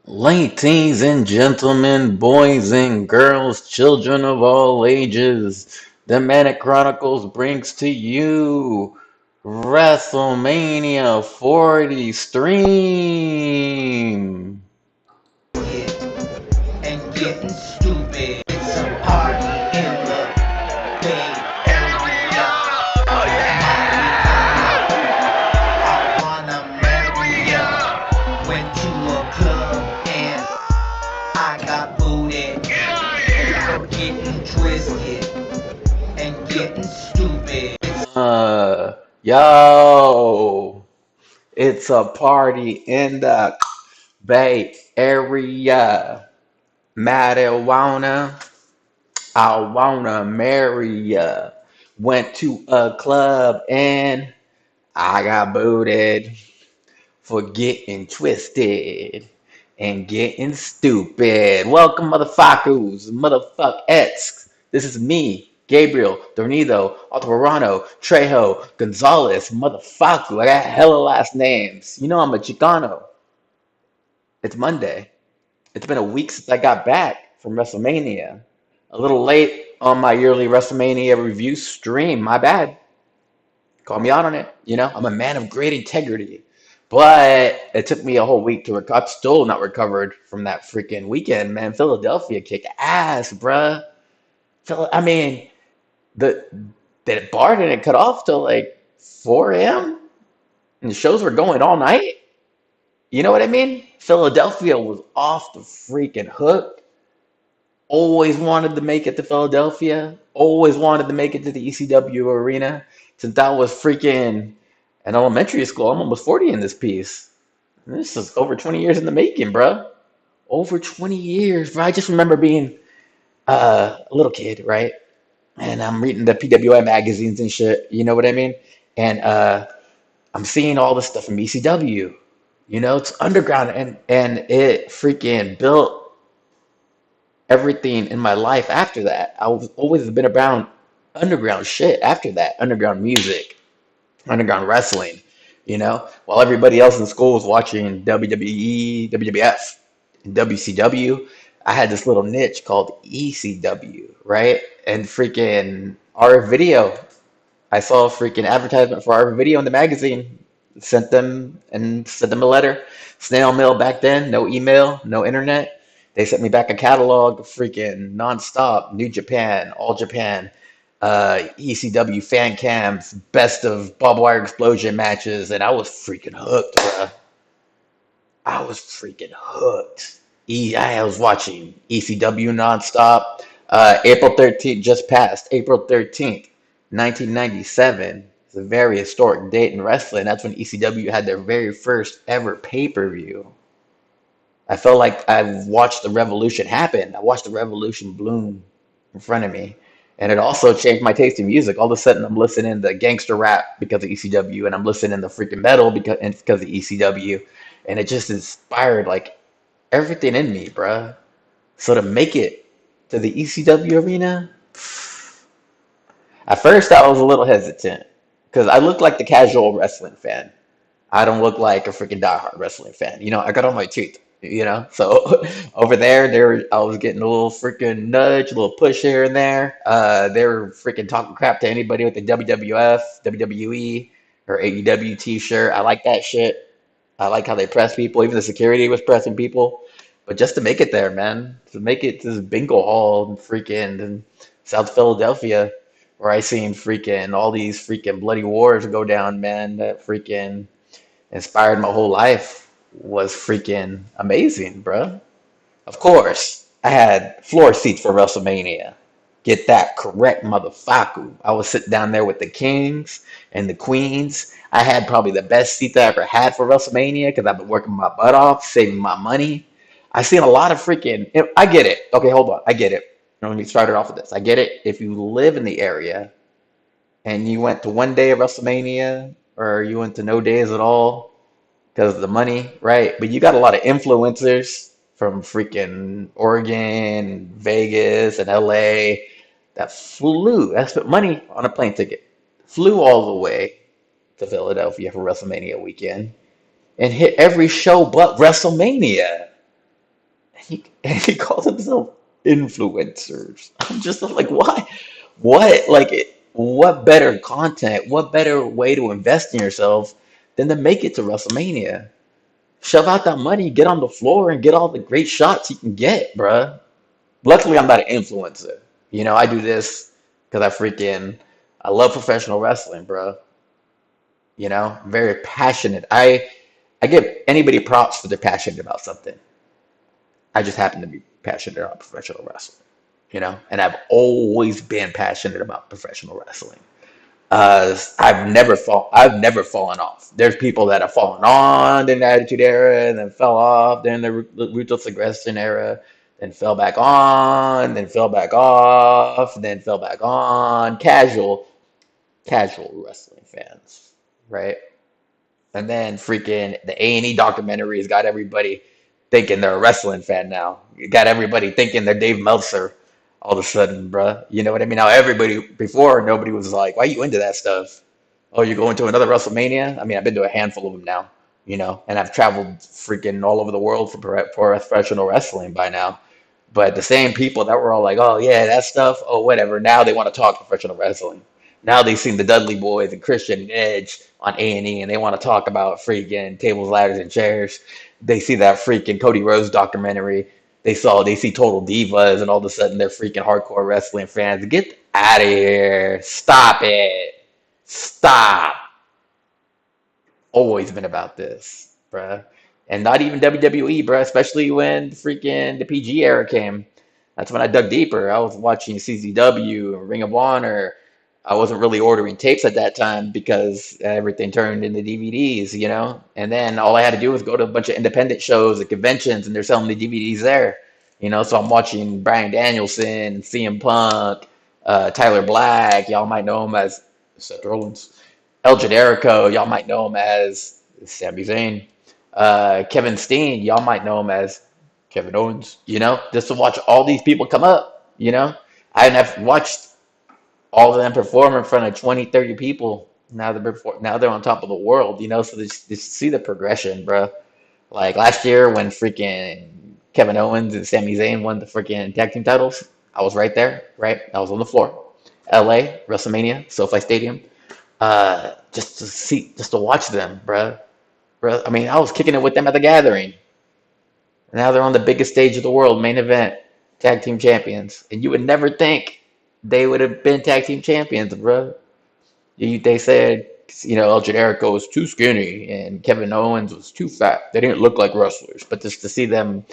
Ladies and gentlemen, boys and girls, children of all ages, the MaNiC Chronicles brings to you Wrestlemania 40 stream. And getting stupid. It's a party in the Bay Area. I wanna marry ya. Went to a club and I got booted. For getting twisted and getting stupid. Yo, it's a party in the Bay Area. Marijuana, I wanna marry ya. Went to a club and I got booted for getting twisted and getting stupid. Welcome, motherfuckers, motherfuckets. This is me, Gabriel, Dornido, Altamirano, Trejo, Gonzalez, motherfucker. I got hella last names. You know I'm a Chicano. It's Monday. It's been a week since I got back from WrestleMania. A little late on my yearly WrestleMania review stream. My bad. Call me out on it. I'm a man of great integrity. But it took me a whole week to recover. I'm still not recovered from that freaking weekend, man. Philadelphia kicked ass, bruh. I mean, the the bar didn't cut off till like 4 a.m. and the shows were going all night. You know what I mean? Philadelphia was off the freaking hook. Always wanted to make it to Philadelphia. Always wanted to make it to the ECW arena. Since I was freaking in elementary school, I'm almost 40 in this piece. This is over 20 years in the making, bro. Over 20 years, bro. I just remember being a little kid, right? And I'm reading the PWI magazines and shit. You know what I mean? And I'm seeing all this stuff from ECW. It's underground, and it freaking built everything in my life after that. I've always been around underground shit after that, underground music, underground wrestling, while everybody else in school was watching WWE, WWF, and WCW. I had this little niche called ECW, right? And freaking our video, I saw a freaking advertisement for our video in the magazine. Sent them a letter. Snail mail back then, no email, no internet. They sent me back a catalog of freaking nonstop, New Japan, All Japan, ECW fan cams, best of barbed wire explosion matches, and I was freaking hooked, bruh. I was freaking hooked. I was watching ECW nonstop. April 13th just passed. April 13th, 1997. It's a very historic date in wrestling. That's when ECW had their very first ever pay-per-view. I felt like I watched the revolution happen. I watched the revolution bloom in front of me. And it also changed my taste in music. All of a sudden, I'm listening to gangster rap because of ECW, and I'm listening to freaking metal because of ECW. And it just inspired like everything in me, bruh. So to make it to the ECW arena, at first I was a little hesitant because I look like the casual wrestling fan. I don't look like a freaking diehard wrestling fan. I got all my teeth. So over there, I was getting a little freaking nudge, a little push here and there. They were freaking talking crap to anybody with the WWF, WWE, or AEW t-shirt. I like that shit. I like how they press people. Even the security was pressing people. But just to make it there, man, to make it to this bingo hall in freaking South Philadelphia, where I seen freaking all these freaking bloody wars go down, man, that freaking inspired my whole life was freaking amazing, bruh. Of course, I had floor seats for WrestleMania. Get that correct, motherfucker. I was sitting down there with the kings and the queens. I had probably the best seat that I ever had for WrestleMania because I've been working my butt off, saving my money. I seen a lot of freaking. I get it. Okay, hold on. I get it. Let me start it off with this. I get it. If you live in the area and you went to one day of WrestleMania or you went to no days at all, because of the money, right? But you got a lot of influencers from freaking Oregon, Vegas, and LA that spent money on a plane ticket, flew all the way to Philadelphia for WrestleMania weekend, and hit every show but WrestleMania. And he calls himself influencers. I'm just like, why? What? Like, what better content? What better way to invest in yourself than to make it to WrestleMania? Shove out that money, get on the floor, and get all the great shots you can get, bruh. Luckily, I'm not an influencer. I do this because I love professional wrestling, bruh. I'm very passionate. I give anybody props for they're passionate about something. I just happen to be passionate about professional wrestling, and I've always been passionate about professional wrestling. I've never fallen off. There's people that have fallen on in the Attitude Era and then fell off during the Ruthless Aggression Era, then fell back on, then fell back off, then fell back on. Casual wrestling fans, right? And then freaking the A&E documentaries got everybody thinking they're a wrestling fan now. You got everybody thinking they're Dave Meltzer all of a sudden, bruh. You know what I mean? Now everybody before nobody was like, "Why are you into that stuff?" Oh, you're going to another WrestleMania? I mean, I've been to a handful of them now, and I've traveled freaking all over the world for professional wrestling by now. But the same people that were all like, "Oh yeah, that stuff, oh whatever," now they want to talk professional wrestling. Now they've seen the Dudley Boys and Christian and Edge on A&E, and they want to talk about freaking tables, ladders, and chairs. They see that freaking Cody Rhodes documentary. They see Total Divas, and all of a sudden they're freaking hardcore wrestling fans. Get out of here! Stop it! Stop! Always been about this, bruh. And not even WWE, bruh, especially when freaking the PG era came. That's when I dug deeper. I was watching CZW and Ring of Honor. I wasn't really ordering tapes at that time because everything turned into DVDs. And then all I had to do was go to a bunch of independent shows at conventions and they're selling the DVDs there. So I'm watching Bryan Danielson, CM Punk, Tyler Black. Y'all might know him as Seth Rollins. El Generico, y'all might know him as Sami Zayn. Kevin Steen, y'all might know him as Kevin Owens, just to watch all these people come up. I've watched all of them perform in front of 20, 30 people. Now they're on top of the world, so just see the progression, bro. Like last year when freaking Kevin Owens and Sami Zayn won the freaking tag team titles, I was right there, right? I was on the floor. LA, WrestleMania, SoFi Stadium. Just to watch them, bruh. I mean, I was kicking it with them at the gathering. Now they're on the biggest stage of the world, main event, tag team champions. And you would never think they would have been tag team champions, bruh. They said, El Generico was too skinny and Kevin Owens was too fat. They didn't look like wrestlers. But just to see them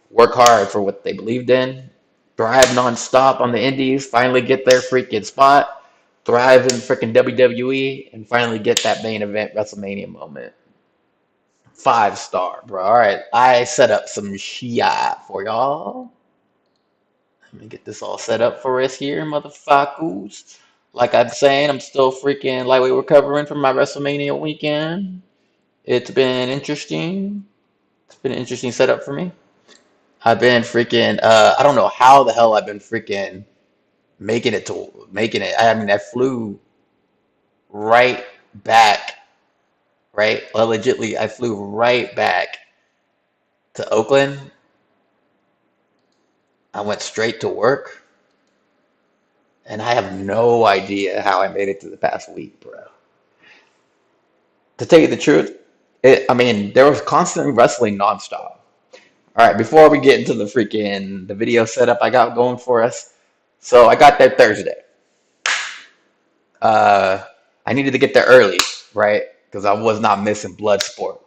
work hard for what they believed in, thrive nonstop on the indies, finally get their freaking spot, thrive in freaking WWE, and finally get that main event WrestleMania moment. 5 star, bro. All right, I set up some shit for y'all. Let me get this all set up for us here, motherfuckers. Like I'm saying, I'm still freaking lightweight recovering from my WrestleMania weekend. It's been interesting. It's been an interesting setup for me. I've been freaking, I don't know how the hell I've been freaking making it. I mean, I flew right back, right? Allegedly, I flew right back to Oakland. I went straight to work, and I have no idea how I made it to the past week, bro. To tell you the truth, I mean, there was constant wrestling nonstop. All right, before we get into the video setup I got going for us, so I got there Thursday. Uh, I needed to get there early, right? Because I was not missing Bloodsport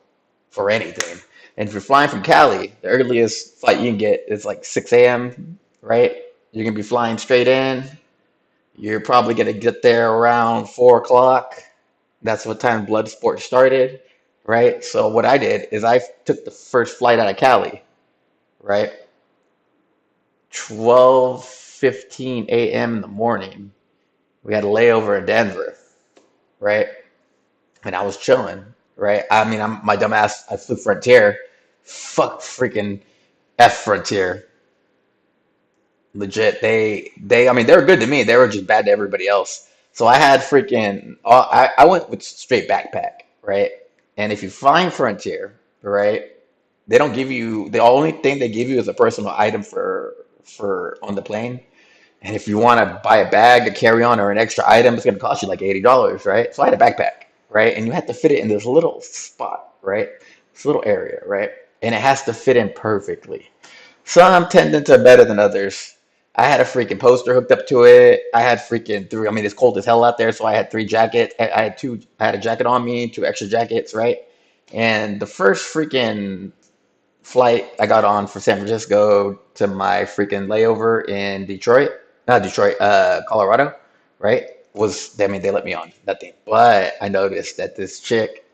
for anything. And if you're flying from Cali, the earliest flight you can get is like 6 a.m., right? You're gonna be flying straight in. You're probably gonna get there around 4 o'clock. That's what time Bloodsport started, right? So what I did is I took the first flight out of Cali, right? 12:15 a.m. in the morning. We had a layover in Denver, right? And I was chilling, right? I mean, I'm my dumb ass. I flew Frontier. Fuck freaking F Frontier. Legit. I mean, they were good to me. They were just bad to everybody else. So I had freaking. I went with straight backpack, right? And if you fly Frontier, right, They don't give you the only thing they give you is a personal item for on the plane. And if you want to buy a bag, a carry-on, or an extra item, it's going to cost you like $80, right? So I had a backpack, right? And you have to fit it in this little spot, right? This little area, right? And it has to fit in perfectly. Some tended to better than others. I had a freaking poster hooked up to it. I had freaking three. I mean, it's cold as hell out there, so I had three jackets. I had two. I had a jacket on me, two extra jackets, right? And the first freaking flight I got on for San Francisco to my freaking layover in Detroit, not Detroit, Colorado, right? I mean, they let me on nothing. But I noticed that this chick,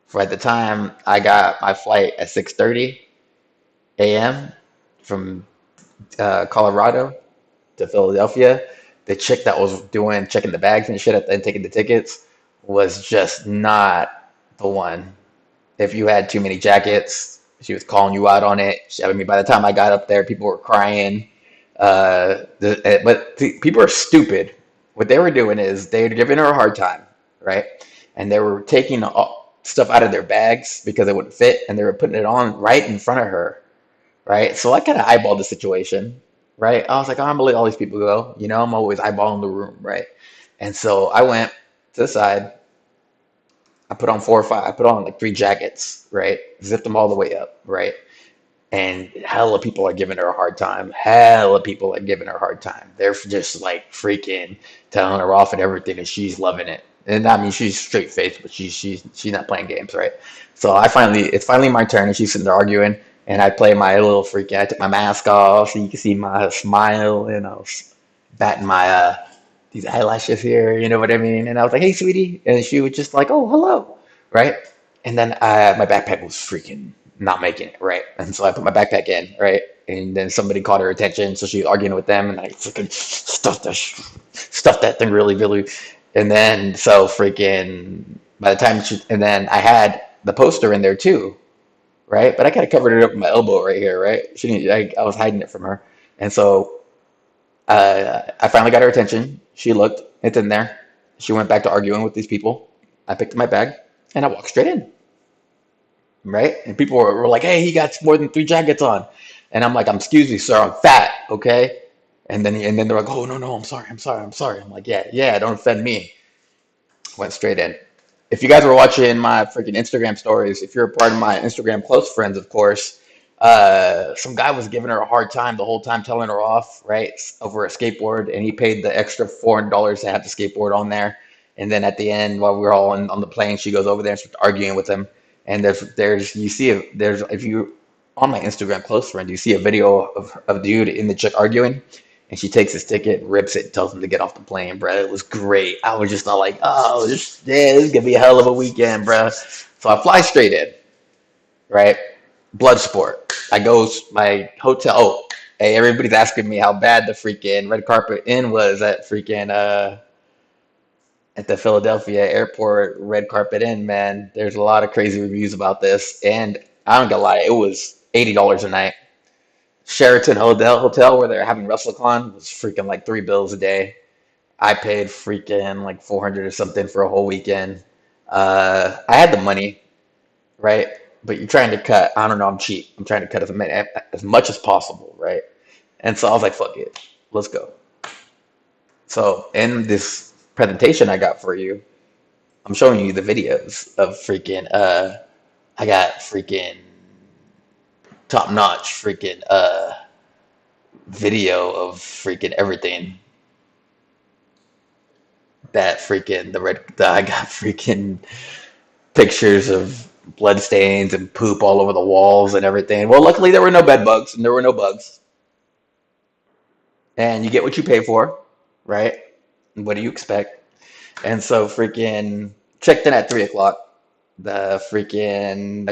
for at the time, I got my flight at 6:30 a.m. from Colorado to Philadelphia. The chick that was doing checking the bags and shit and taking the tickets was just not the one. If you had too many jackets, she was calling you out on it. I mean, by the time I got up there, people were crying. People are stupid. What they were doing is they were giving her a hard time, right? And they were taking stuff out of their bags because it wouldn't fit, and they were putting it on right in front of her, right? So I kind of eyeballed the situation, right? I was like, oh, I'm gonna let all these people go. I'm always eyeballing the room, right? And so I went to the side. I put on 4 or 5. I put on like three jackets, right? Zipped them all the way up, right? And hella people are giving her a hard time. Hella people are giving her a hard time. They're just like freaking telling her off and everything, and she's loving it. And I mean, she's straight faced, but she's not playing games, right? So it's finally my turn, and she's sitting there arguing, and I play my little freaking. I took my mask off so you can see my smile, and I was batting my these eyelashes here, you know what I mean? And I was like, "Hey, sweetie," and she was just like, "Oh, hello," right? And then my backpack was freaking not making it, right? And so I put my backpack in, right? And then somebody caught her attention, so she was arguing with them, and I freaking stuffed that thing really, really. And then so freaking by the time and then I had the poster in there too, right? But I kind of covered it up with my elbow right here, right? She didn't, I was hiding it from her, and so I finally got her attention. She looked, it's in there. She went back to arguing with these people. I picked up my bag and I walked straight in, right? And people were like, "Hey, he got more than three jackets on," and I'm like, Excuse me, sir, I'm fat, okay?" And then they're like, "Oh, no, no, I'm sorry, I'm sorry, I'm sorry." I'm like, "Yeah, yeah, don't offend me." Went straight in. If you guys were watching my freaking Instagram stories, if you're a part of my Instagram close friends, of course, some guy was giving her a hard time the whole time, telling her off, right, over a skateboard, and he paid the extra $400 to have the skateboard on there. And then at the end, while we were all on the plane, she goes over there and starts arguing with him. And if you on my Instagram close friend, you see a video of dude in the chick arguing, and she takes his ticket, rips it, tells him to get off the plane, bro. It was great. I was just not like, oh, this is gonna be a hell of a weekend, bro. So I fly straight in, right? Blood sport. I go my hotel. Oh, hey, everybody's asking me how bad the freaking red carpet in was at the Philadelphia airport red carpet in, man. There's a lot of crazy reviews about this, and I don't gonna lie, it was $80 a night. Sheraton Hotel where they're having WrestleCon was freaking like $3 a day. I paid freaking like 400 or something for a whole weekend. I had the money, right? But you're trying to cut. I don't know. I'm cheap. I'm trying to cut as much as possible, right? And so I was like, "Fuck it, let's go." So in this presentation I got for you, I'm showing you the videos of freaking. I got freaking top notch freaking video of freaking everything that freaking the red. I got freaking pictures of blood stains and poop all over the walls and everything. Well, luckily there were no bed bugs and there were no bugs. And you get what you pay for, right? What do you expect? And so freaking checked in at 3 o'clock. I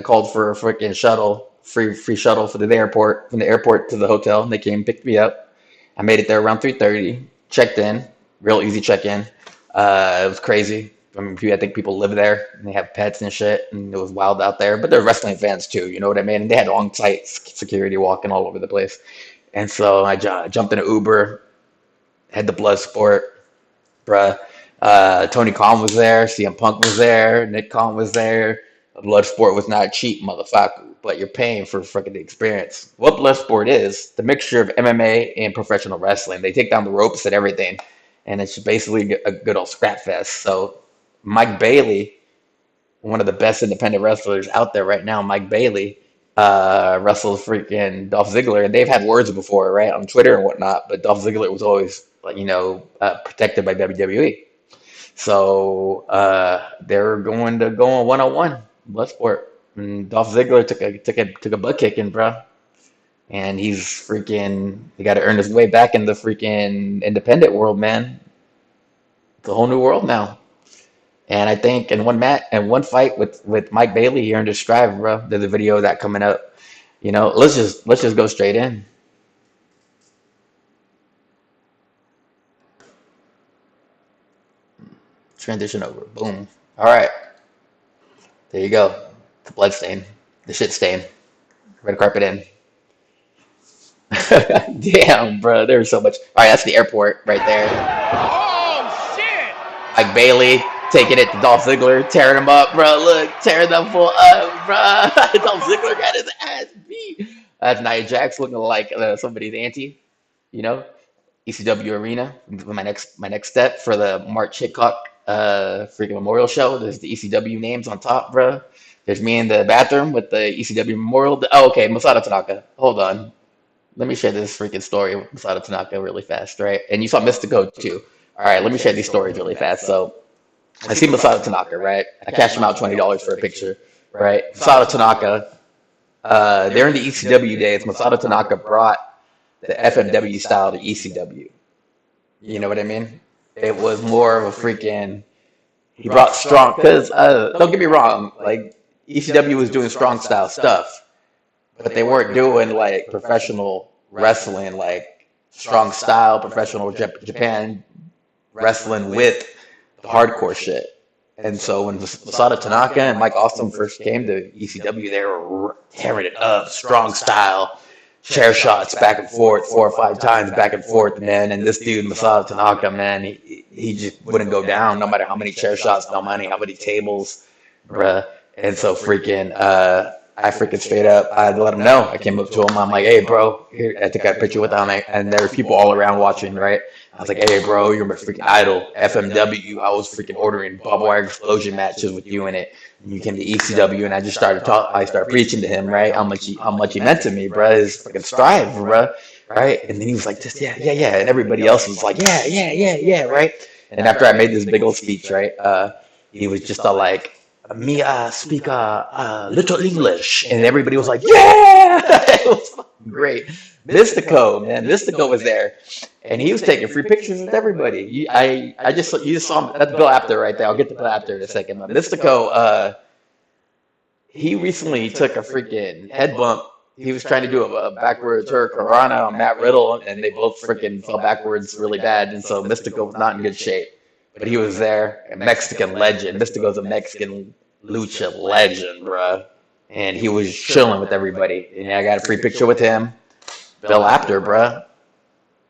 called for a freaking shuttle, free shuttle for the airport, from the airport to the hotel, and they came and picked me up. I made it there around 3:30. Checked in, real easy check in. It was crazy. I mean, I think people live there and they have pets and shit, and it was wild out there. But they're wrestling fans too, you know what I mean? And they had on-site security walking all over the place. And so I jumped in an Uber, had the blood sport, bruh. Tony Khan was there, CM Punk was there, Nick Khan was there. The blood sport was not cheap, motherfucker. but you're paying for freaking the experience. What Bloodsport is, the mixture of MMA and professional wrestling. They take down the ropes and everything, and it's basically a good old scrap fest. So Mike Bailey, one of the best independent wrestlers out there right now, Mike Bailey, wrestles freaking Dolph Ziggler, and they've had words before, right, on Twitter and whatnot. But Dolph Ziggler was always, like, protected by WWE. So they're going to go on 1-on-1 Bloodsport. And Dolph Ziggler took a butt kicking, bro. And he got to earn his way back in the freaking independent world, man. It's a whole new world now. And I think in one fight with Mike Bailey, he earned his stride, bro. There's a video of that coming up. Let's just go straight in. Transition over. Boom. All right. There you go. The blood stain. The shit stain. Red carpet in. Damn, bro. There's so much. All right, that's the airport right there. Oh shit! Mike Bailey taking it to Dolph Ziggler, tearing him up, bro. Look, tearing them full up, bro. Dolph Ziggler got his ass beat. That's Nia Jax looking like somebody's auntie, you know. ECW Arena. My next step for the March Hickok freaking memorial show. There's the ECW names on top, bro. There's me in the bathroom with the ECW memorial. Oh, okay, Masato Tanaka. Hold on. Let me share this freaking story with Masato Tanaka really fast, right? And you saw Mystico too. All right, let me share these stories really fast. So I see Masato Tanaka, right? I cash him out $20 for a picture, right? Masato Tanaka, during the ECW days, Masato Tanaka brought the FMW style to ECW. You know what I mean? It was more of a freaking. He brought strong, because don't get me wrong, like ECW was doing strong style stuff, but they weren't doing like professional wrestling, like strong style professional Japan wrestling with the hardcore shit. And so when Masato Tanaka and Mike Awesome first came to ECW, they were tearing it up, strong style, chair shots back and forth, 4 or 5 times back and forth, man. And this dude, Masato Tanaka, man, he just wouldn't go down no matter how many chair shots, no matter how many tables, bruh. And so I freaking straight up, I let him know. I came up to him. I'm like, hey, bro, here, I took a picture with him, and there were people all around watching, right? I was like, hey, bro, you're my freaking idol. FMW, I was freaking ordering barbed wire explosion matches with you in it. And you came to ECW, and I just started talking. I started preaching to him, right? How much he meant to me, bro. His freaking strive, bro, right? And then he was like, just yeah, yeah, yeah, and everybody else was like, yeah, yeah, yeah, yeah, right? And after I made this big old speech, right, he was just all like, me speak little English, and everybody was like, yeah. It was fucking great. Mystico, man, Mystico was there, and he was taking free pictures with everybody. You just saw him. That's Bill Apter right there. I'll get to Bill Apter in a second. But Mystico, he recently took a freaking head bump. He was trying to do a backwards hurricanrana on Matt Riddle, and they both freaking fell backwards really bad, and so Mystico was not in good shape. But he was there, a Mexican legend. Mystico's a Mexican lucha legend, bro. And he was chilling with everybody. And I got a free picture with him. Bill Apter, bro.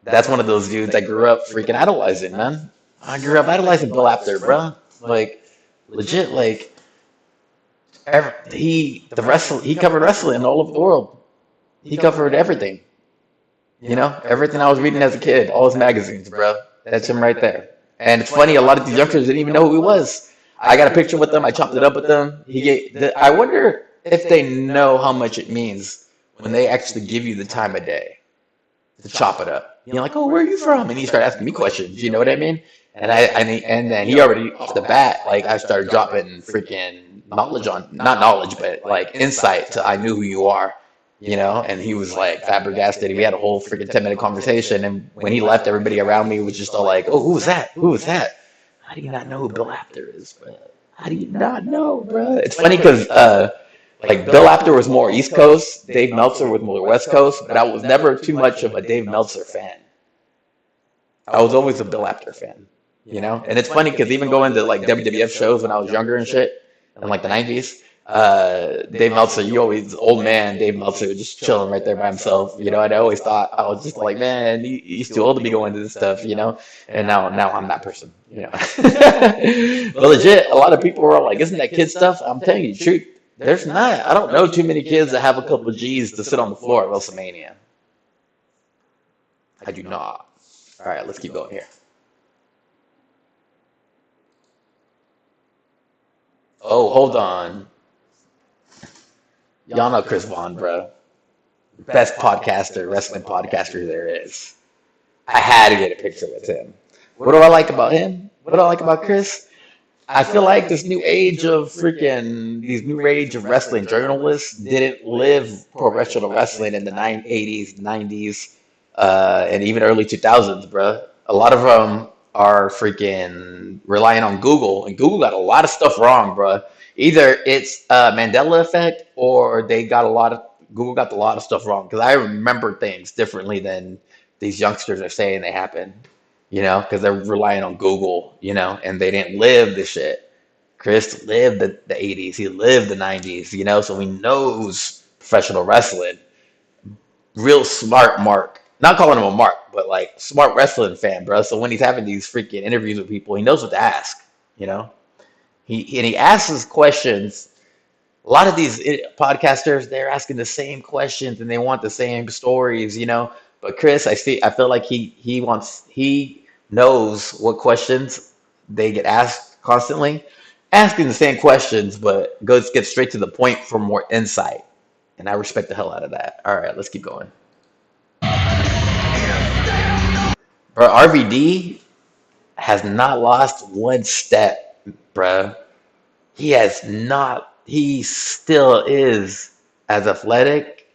That's one of those dudes I grew up freaking idolizing, man. I grew up idolizing Bill Apter, bro. Like, legit, like, he covered wrestling all over the world. He covered everything. You know, everything I was reading as a kid, all his magazines, bro. That's him right there. And it's funny, a lot of these youngsters didn't even know who he was. I got a picture with him. I chopped it up with them. I wonder if they know how much it means when they actually give you the time of day to chop it up. You're like, oh, where are you from? And he started asking me questions. You know what I mean? And then he already off the bat, like I started dropping freaking knowledge on, not knowledge, but like insight to I knew who you are. You know, and he was like flabbergasted. We had a whole freaking 10-minute conversation, and when he left, everybody around me was just all like, "Oh, who was that? Who was that? How do you not know who Bill Apter is, bro? How do you not know, bro?" It's funny because like Bill Apter was more East Coast, Dave Meltzer was more West Coast, but I was never too much of a Dave Meltzer fan. I was always a Bill Apter fan, you know. And it's funny because even going to like WWF shows when I was younger and shit, in like the '90s. Dave Meltzer, old man Dave Meltzer, just chilling right there by himself, you know. And I always thought, I was just like, man, he's too old to be going to this stuff, you know. And now I'm that person, you know. But legit, a lot of people were like, isn't that kid stuff? I'm telling you the truth. There's not. I don't know too many kids that have a couple G's to sit on the floor at Wrestlemania. I do not. All right, let's keep going here. Oh, hold on. Y'all know Chris Vaughn, bro. Best podcaster, wrestling podcaster there is. I had to get a picture with him. What do I like about him? What do I like about Chris? I feel like this new age of freaking these new age of wrestling journalists didn't live professional wrestling in the 80s, 90s, and even early 2000s, bro. A lot of them are freaking relying on Google, and Google got a lot of stuff wrong, bro. Either it's Mandela effect, or they got a lot of Google got a lot of stuff wrong because I remember things differently than these youngsters are saying they happen, because they're relying on Google, and they didn't live the shit. Chris lived the 80s, he lived the 90s, so he knows professional wrestling. Real smart Mark. Not calling him a Mark, but like smart wrestling fan, bro. So when he's having these freaking interviews with people, he knows what to ask, you know? He asks questions. A lot of these podcasters, they're asking the same questions and they want the same stories. But Chris, I feel like he knows what questions they get asked constantly, asking the same questions, but gets straight to the point for more insight. And I respect the hell out of that. All right, let's keep going. Bro, RVD has not lost one step, bro. He has not. He still is as athletic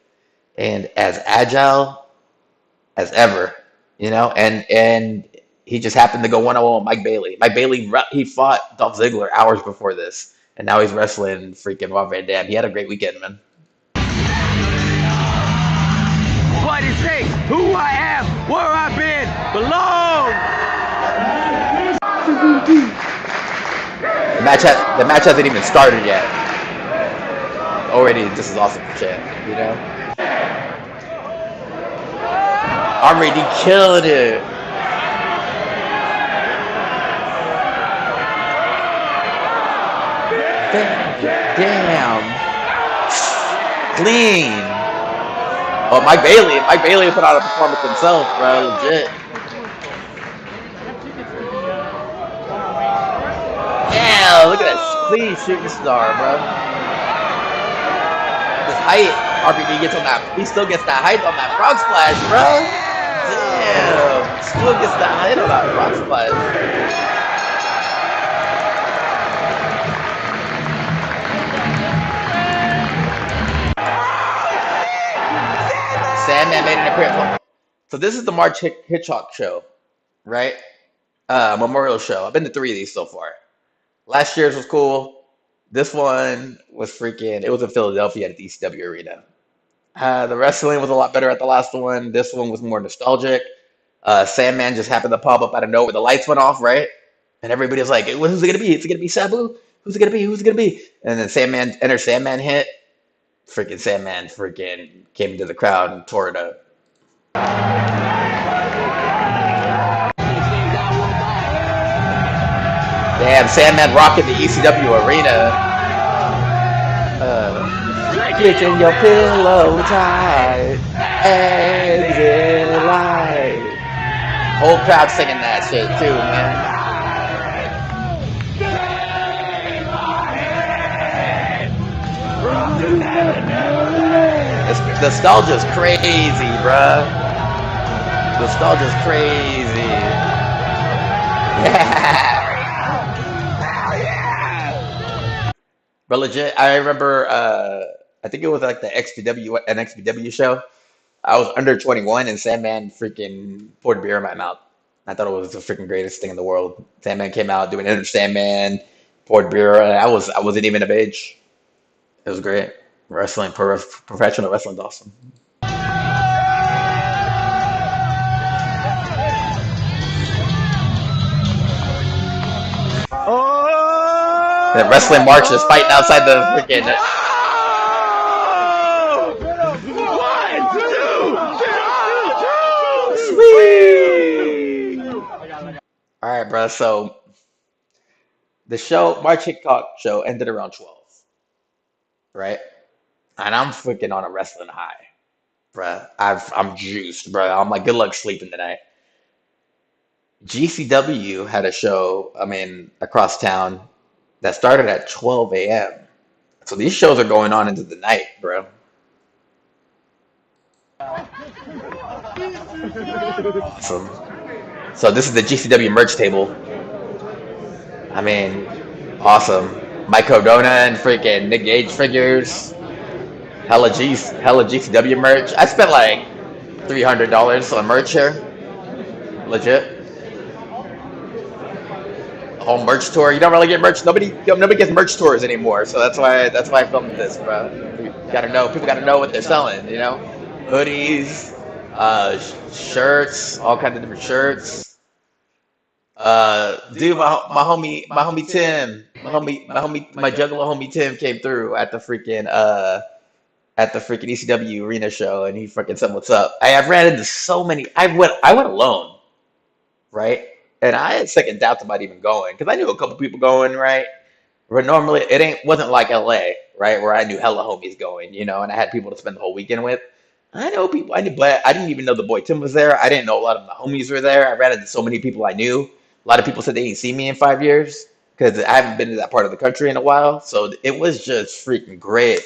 and as agile as ever, and he just happened to go 1-on-1 with Mike Bailey. Mike Bailey, he fought Dolph Ziggler hours before this, and now he's wrestling freaking Rob Van Dam. He had a great weekend, man. What is it? Who I am, where I've been, belong. The match hasn't even started yet. Already, this is awesome shit, Already killed it. Damn. Clean. Oh, Mike Bailey put out a performance himself, bro. Legit. Yeah, look at that clean shooting star, bro. This height, RVD gets on that. He still gets that height on that frog splash, bro. Damn. Still gets that height on that frog splash. Sandman made an appearance. So this is the March Hitchcock show, right? Memorial show. I've been to 3 of these so far. Last year's was cool. This one was freaking. It was in Philadelphia at the ECW Arena. The wrestling was a lot better at the last one. This one was more nostalgic. Sandman just happened to pop up out of nowhere. The lights went off, right? And everybody was like, "Who's it gonna be? Is it gonna be Sabu? Who's it gonna be? Who's it gonna be?" And then Sandman hit. Freaking Sandman came into the crowd and tore it up. Damn, Sandman rocking the ECW arena. Getting your pillow tight. Exit light. Whole crowd singing that shit too, man. Nostalgia's crazy, bruh. Nostalgia's crazy. Yeah. But legit, I remember, I think it was like an XPW show. I was under 21 and Sandman freaking poured beer in my mouth. I thought it was the freaking greatest thing in the world. Sandman came out doing Enter Sandman, poured beer, and I wasn't even of age. It was great. Wrestling, professional wrestling is awesome. The wrestling march is fighting outside the freaking. 1, 2, 3. All right, bro. So the March Hitchcock show ended around 12. right? And I'm freaking on a wrestling high, bruh. I'm juiced, bruh. I'm like, good luck sleeping tonight. GCW had a show, I mean, across town that started at 12 a.m. So these shows are going on into the night, bro. Awesome. So this is the GCW merch table. I mean, awesome. Mike Cardona and freaking Nick Gage figures. Hella GCW merch. I spent like $300 on merch here. Legit. A whole merch tour. You don't really get merch. Nobody gets merch tours anymore. So that's why I filmed this, bro. You gotta know. People gotta know what they're selling. You know, hoodies, shirts, all kinds of different shirts. Dude, my homie Tim, my Juggalo homie Tim came through at the freaking ECW arena show, and he freaking said, "What's up?" I've ran into so many. I went alone, right? And I had second doubts about even going because I knew a couple people going, right? But normally it ain't wasn't like LA, right? Where I knew hella homies going, and I had people to spend the whole weekend with. I know people, but I didn't even know the boy Tim was there. I didn't know a lot of the homies were there. I ran into so many people I knew. A lot of people said they didn't see me in 5 years because I haven't been to that part of the country in a while. So it was just freaking great,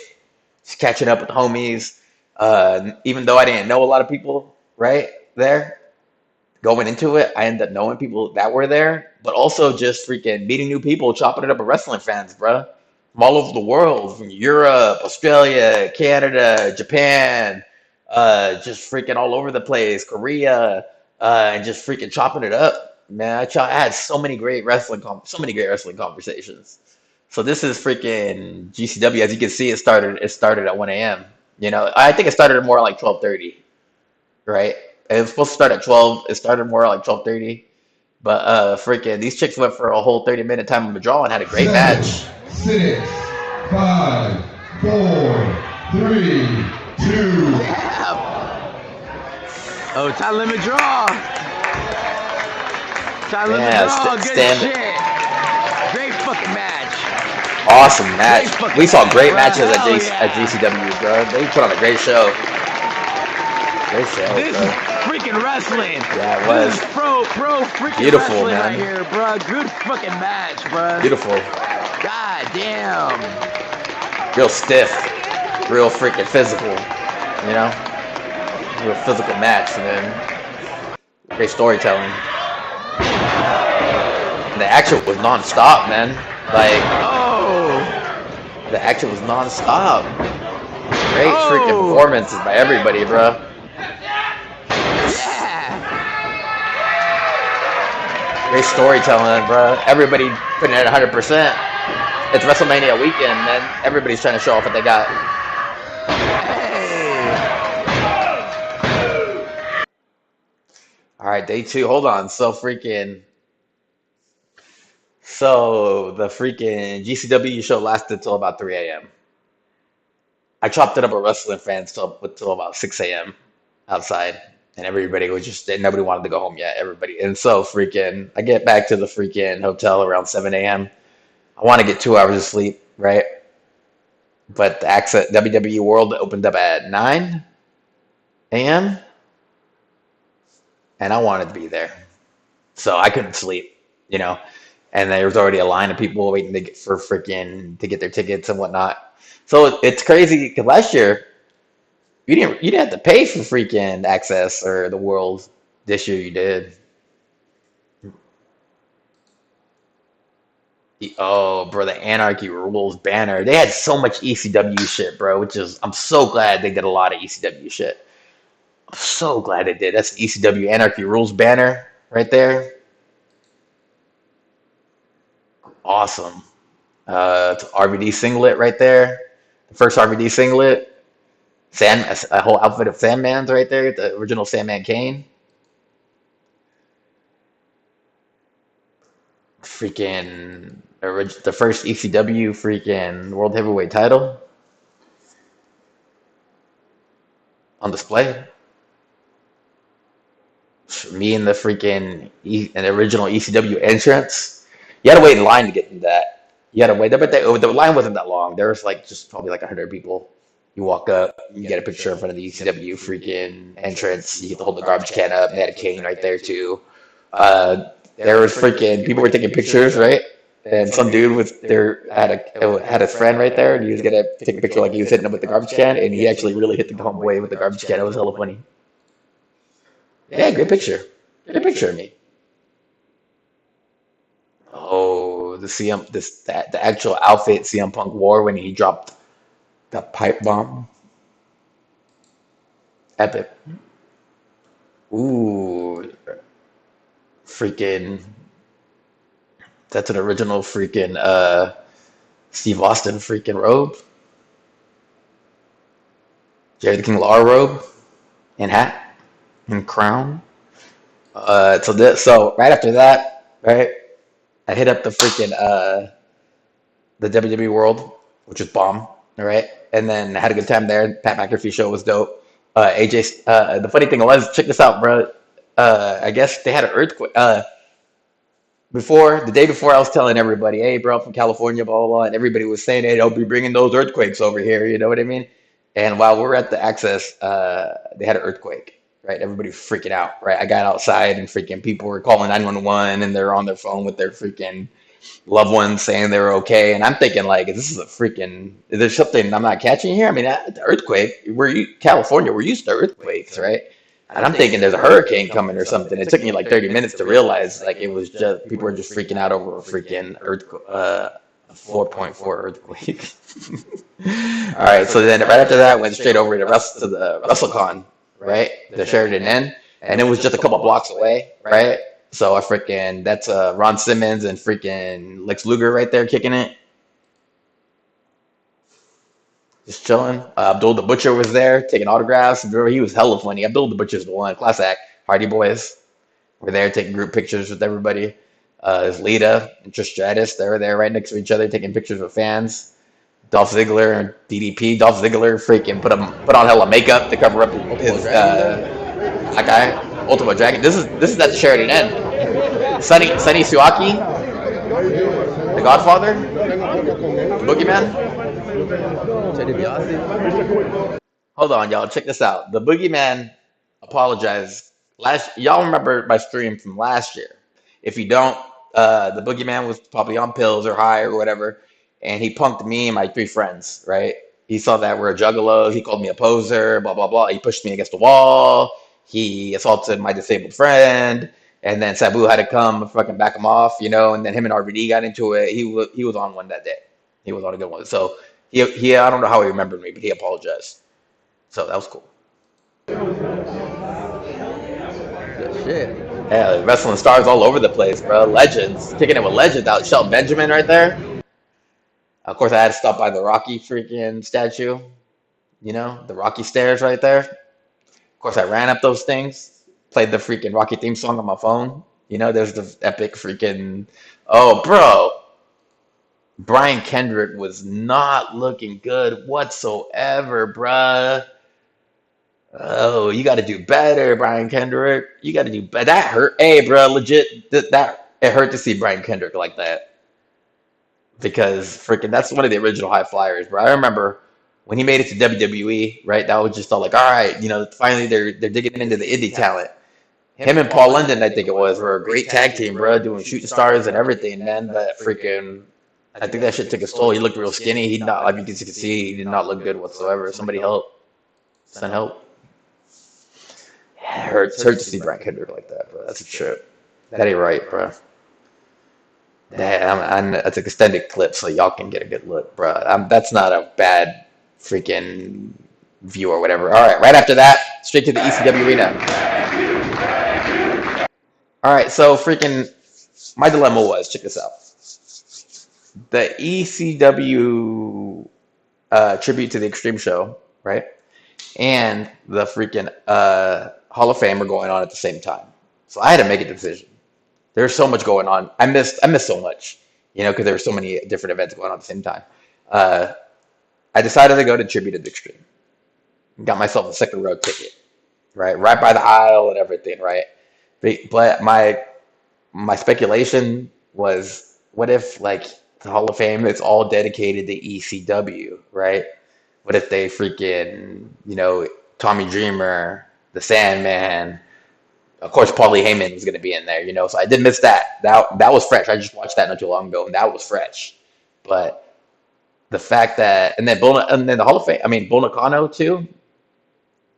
just catching up with the homies. Even though I didn't know a lot of people right there, going into it, I ended up knowing people that were there, but also just freaking meeting new people, chopping it up with wrestling fans, bro, from all over the world, from Europe, Australia, Canada, Japan, just freaking all over the place, Korea, and just freaking chopping it up. Man, I had so many great wrestling conversations. So this is freaking GCW. As you can see, it started at 1 a.m. I think it started more like 12:30, right? It was supposed to start at 12. It started more like 12:30. But freaking these chicks went for a whole 30-minute time of a draw and had a great Seven, match. 6, 5, 4, 3, 2. Oh, time limit draw. Time limit Yeah, draw. Good stand shit. Great fucking match. awesome match. Great fucking We saw match, great bro. matches at Hell at yeah. GCW, bro. They put on a great show. Great show, This bro. is freaking wrestling. Yeah, it This was is pro freaking beautiful, wrestling right man. here, bro. Good fucking match, bro. Beautiful. God damn. Real stiff. Real freaking physical. You know, real physical match, man. Great storytelling. And the action was non-stop, man. Like Oh. the action was non-stop. Great freaking Oh. performances by everybody, bro. Yeah. Great storytelling, bro. Everybody putting it at 100%. It's WrestleMania weekend, man. Everybody's trying to show off what they got. Hey. All right, day two. Hold on. So the freaking GCW show lasted till about 3 a.m. I chopped it up with wrestling fans till about 6 a.m. outside, and everybody was just nobody wanted to go home yet. Everybody, and so freaking, I get back to the freaking hotel around 7 a.m. I want to get 2 hours of sleep, right? But the Access WWE World opened up at 9 a.m. and I wanted to be there, so I couldn't sleep, you know. And there was already a line of people waiting to get their tickets and whatnot. So it's crazy because last year you didn't have to pay for freaking Access or the World. This year you did. Oh, bro, the Anarchy Rules banner. They had so much ECW shit, bro. I'm so glad they did a lot of ECW shit. I'm so glad they did. That's the ECW Anarchy Rules banner right there. Awesome. It's RVD singlet right there. The first RVD singlet. A whole outfit of Sandman's right there. The original Sandman Kane. Freaking the first ECW freaking World Heavyweight title on display. Me and the original ECW entrance. You had to wait in line to get into that. You had to wait there, but the line wasn't that long. There was like just probably like 100 people. You walk up, you get a picture in front of the ECW freaking entrance. You get to hold the garbage can up. They had a cane right there too. There was freaking people were taking pictures, right? And some dude was there had his friend right there, and he was gonna take a picture like he was hitting him with the garbage can, and he actually really hit the homeboy with the garbage can. It was hella funny. Yeah, great picture. Great picture of me. Oh, the actual outfit CM Punk wore when he dropped the pipe bomb. Epic. Ooh, freaking. That's an original freaking Steve Austin freaking robe. Jerry the King Lawler robe and hat and crown. So right after that, right, I hit up the freaking the WWE World, which was bomb, all right, and then I had a good time there. Pat McAfee show was dope. AJ, the funny thing was, check this out, bro. I guess they had an earthquake. The day before, I was telling everybody, "Hey, bro, I'm from California, blah blah blah," and everybody was saying, "Hey, don't be bringing those earthquakes over here." You know what I mean? And while we were at the Access, they had an earthquake, right? Everybody was freaking out, right? I got outside and freaking people were calling 911 and they're on their phone with their freaking loved ones saying they were okay. And I'm thinking, like, is there something I'm not catching here? I mean, the earthquake, California, we're used to earthquakes, right? And I'm thinking there's a hurricane coming or something. It took me like 30 minutes to realize, like, it was just people were just freaking out over a freaking earthquake, a 4.4 earthquake. All right, so then right after that, went straight over to the WrestleCon, right? The Sheridan Inn, and it was just a couple blocks away, right? So that's Ron Simmons and freaking Lex Luger right there kicking it, just chilling. Abdul the Butcher was there taking autographs. Bro, he was hella funny. Abdul the Butcher's the one, class act. Hardy Boys were there taking group pictures with everybody. There's Lita and Trish Stratus. They were there right next to each other taking pictures with fans. Dolph Ziggler and DDP. Dolph Ziggler freaking put on hella makeup to cover up his that guy. Ultimate Dragon. This is at the Sheridan Inn. Sonny Suaki, the Godfather, the Boogeyman. Hold on, y'all. Check this out. The Boogeyman apologized y'all remember my stream from last year. If you don't, the Boogeyman was probably on pills or high or whatever, and he punked me and my three friends, right? He saw that we're juggalos. He called me a poser, blah, blah, blah. He pushed me against the wall. He assaulted my disabled friend. And then Sabu had to come fucking back him off, and then him and RVD got into it. He was on one that day. He was on a good one. So he I don't know how he remembered me, but he apologized. So that was cool. Shit. Yeah, wrestling stars all over the place, bro. Legends. Kicking it with legends out. Shelton Benjamin right there. Of course, I had to stop by the Rocky freaking statue. The Rocky stairs right there. Of course, I ran up those things. Played the freaking Rocky theme song on my phone. There's the epic freaking... Oh, bro. Brian Kendrick was not looking good whatsoever, bruh. Oh, you got to do better, Brian Kendrick. You got to do better. That hurt. Hey, bro, legit. It hurt to see Brian Kendrick like that because freaking that's one of the original high flyers, bro. I remember when he made it to WWE, right? That was just all like, all right, finally they're digging into the indie talent. Him and Paul London, I think it was, were a great tag team, bro, doing shooting stars and everything, man. But freaking, I think that shit took his toll. He looked real skinny. He not, like you can see, he did not look good whatsoever. Somebody help, send help. Yeah, it hurts to see Brian Kendrick like that, bro. That's a trip. That ain't right, bro. Damn, that's an extended clip, so y'all can get a good look, bro. That's not a bad freaking view or whatever. All right, right after that, straight to the ECW arena. All right, so freaking, my dilemma was, check this out. The ECW tribute to the Extreme Show, right? And the freaking Hall of Fame are going on at the same time. So I had to make a decision. There's so much going on. I missed so much, because there were so many different events going on at the same time. I decided to go to Tribute to the Extreme. Got myself a second row ticket, right by the aisle and everything, right? But my speculation was, what if like the Hall of Fame is all dedicated to ECW, right? What if they freaking, Tommy Dreamer, the Sandman, of course, Paulie Heyman was going to be in there, so I did miss that. That was fresh. I just watched that not too long ago, and that was fresh. But the fact that, and then the Hall of Fame, I mean, Bull Nakano too,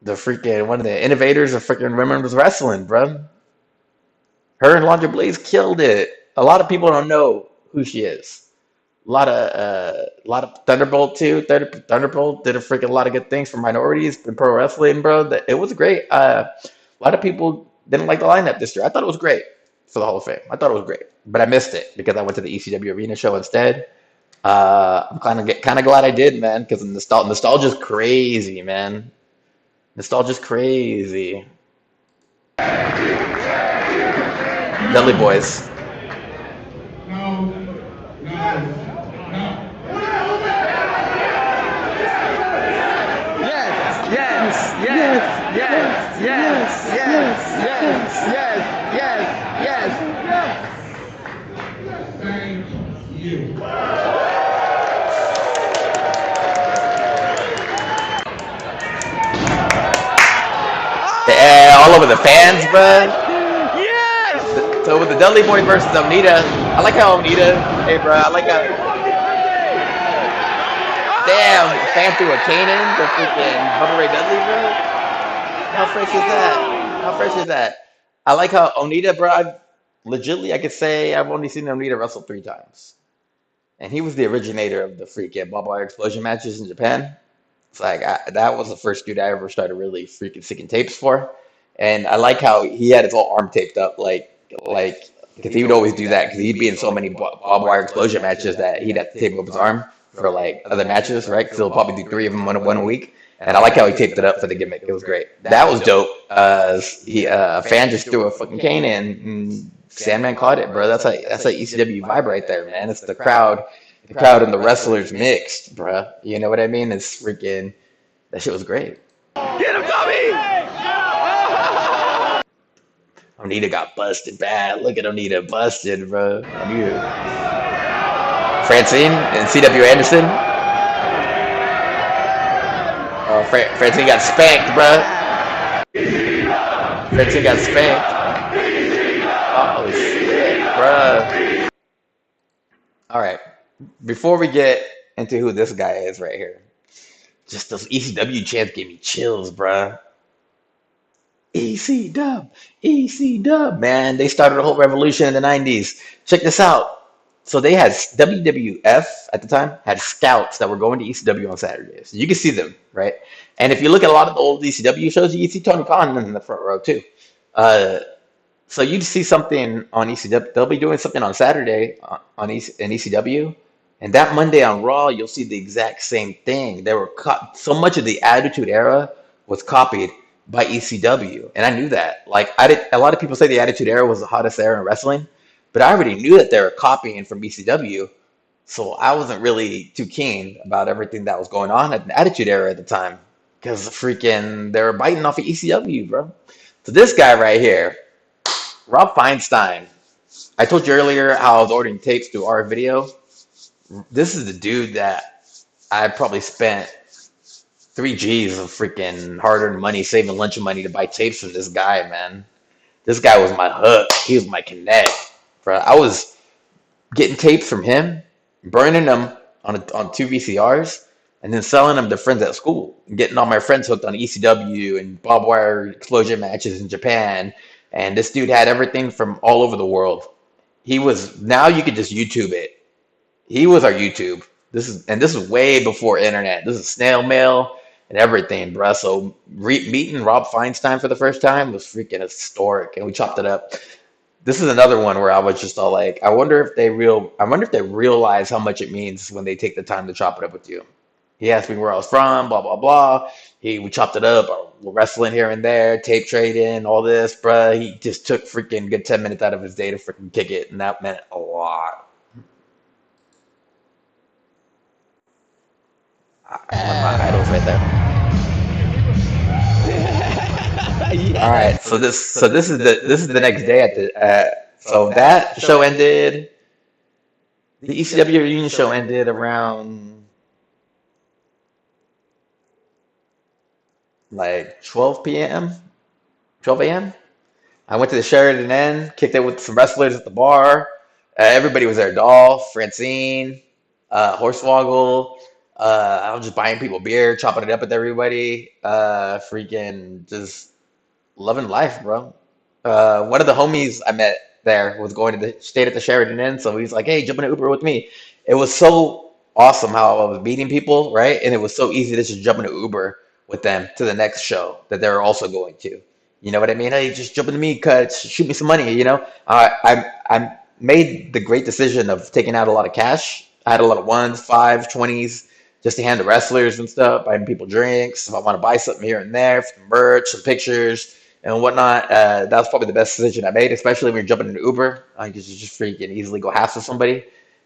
the freaking one of the innovators of freaking women's wrestling, bro. Her and Landra Blaze killed it. A lot of people don't know who she is. A lot of Thunderbolt too. Thunderbolt did a freaking lot of good things for minorities in pro wrestling, bro. It was great. A lot of people didn't like the lineup this year. I thought it was great for the Hall of Fame. I thought it was great, but I missed it because I went to the ECW Arena show instead. I'm kind of glad I did, man, because nostalgia's crazy, man. Nostalgia's crazy. Dudley Boys. Yeah, all over the fans, bro. So with the Dudley Boys versus Onita, I like how Onita, hey, bro, I like how, damn, fan threw a cane in the freaking Bubba Ray Dudley, bro. How fresh is that? How fresh is that? I like how Onita, bro, I could say I've only seen Onita wrestle 3 times. And he was the originator of the freaking barbed wire explosion matches in Japan. It's like that was the first dude I ever started really freaking sticking tapes for, and I like how he had his whole arm taped up, like because he would always do that because he'd be in so many barbed wire explosion matches that he'd have to tape up his arm for like other matches, right? Because he'll probably do 3 of them one a week, and I like how he taped it up for the gimmick. It was great. That was dope. A fan just threw a fucking cane in, and Sandman caught it, bro. That's a ECW vibe right there, man. It's the crowd. The crowd and the wrestlers mixed, bruh. You know what I mean? It's freaking. That shit was great. Get him, Tommy! Onita got busted bad. Look at Onita busted, bro. Francine and C.W. Anderson. Oh, Francine got spanked, bro. Francine got spanked. Oh shit, bro. All right. Before we get into who this guy is right here, just those ECW chants gave me chills, bruh. EC Dub, man. They started a whole revolution in the 90s. Check this out. So they had WWF at the time had scouts that were going to ECW on Saturdays. You can see them, right? And if you look at a lot of the old ECW shows, you can see Tony Khan in the front row too. So you'd see something on ECW. They'll be doing something on Saturday in ECW. And that Monday on Raw, you'll see the exact same thing. They were so much of the Attitude Era was copied by ECW, and I knew that. Like a lot of people say the Attitude Era was the hottest era in wrestling, but I already knew that they were copying from ECW, so I wasn't really too keen about everything that was going on at the Attitude Era at the time because freaking they were biting off of ECW, bro. So this guy right here, Rob Feinstein. I told you earlier how I was ordering tapes through our video. This is the dude that I probably spent 3 G's of freaking hard-earned money, saving lunch money to buy tapes from this guy, man. This guy was my hook. He was my connect, bro. I was getting tapes from him, burning them on 2 VCRs, and then selling them to friends at school, and getting all my friends hooked on ECW and barbed wire explosion matches in Japan. And this dude had everything from all over the world. Now you could just YouTube it. He was our YouTube. This is way before internet. This is snail mail and everything, bruh. So meeting Rob Feinstein for the first time was freaking historic, and we chopped it up. This is another one where I was just all like, I wonder if they realize how much it means when they take the time to chop it up with you. He asked me where I was from, blah blah blah. We chopped it up. We're wrestling here and there, tape trading, all this, bruh. He just took freaking good 10 minutes out of his day to freaking kick it, and that meant a lot. One of my idols right there. All right, so this is the next day so that show ended. The ECW reunion show ended around like 12 p.m., 12 a.m. I went to the Sheraton Inn, kicked it with some wrestlers at the bar. Everybody was there. Dolph, Francine, Hornswoggle. I was just buying people beer, chopping it up with everybody. Freaking just loving life, bro. One of the homies I met there was going to stayed at the Sheraton Inn, so he's like, "Hey, jump in an Uber with me." It was so awesome how I was meeting people, right? And it was so easy to just jump in an Uber with them to the next show that they were also going to. You know what I mean? Hey, just jump into me, cut, shoot me some money. I made the great decision of taking out a lot of cash. I had a lot of ones, fives, 20s, just to hand to wrestlers and stuff, buying people drinks. If I want to buy something here and there, some merch, some pictures and whatnot. That was probably the best decision I made, especially when you're jumping into Uber. I could just freaking easily go hassle somebody.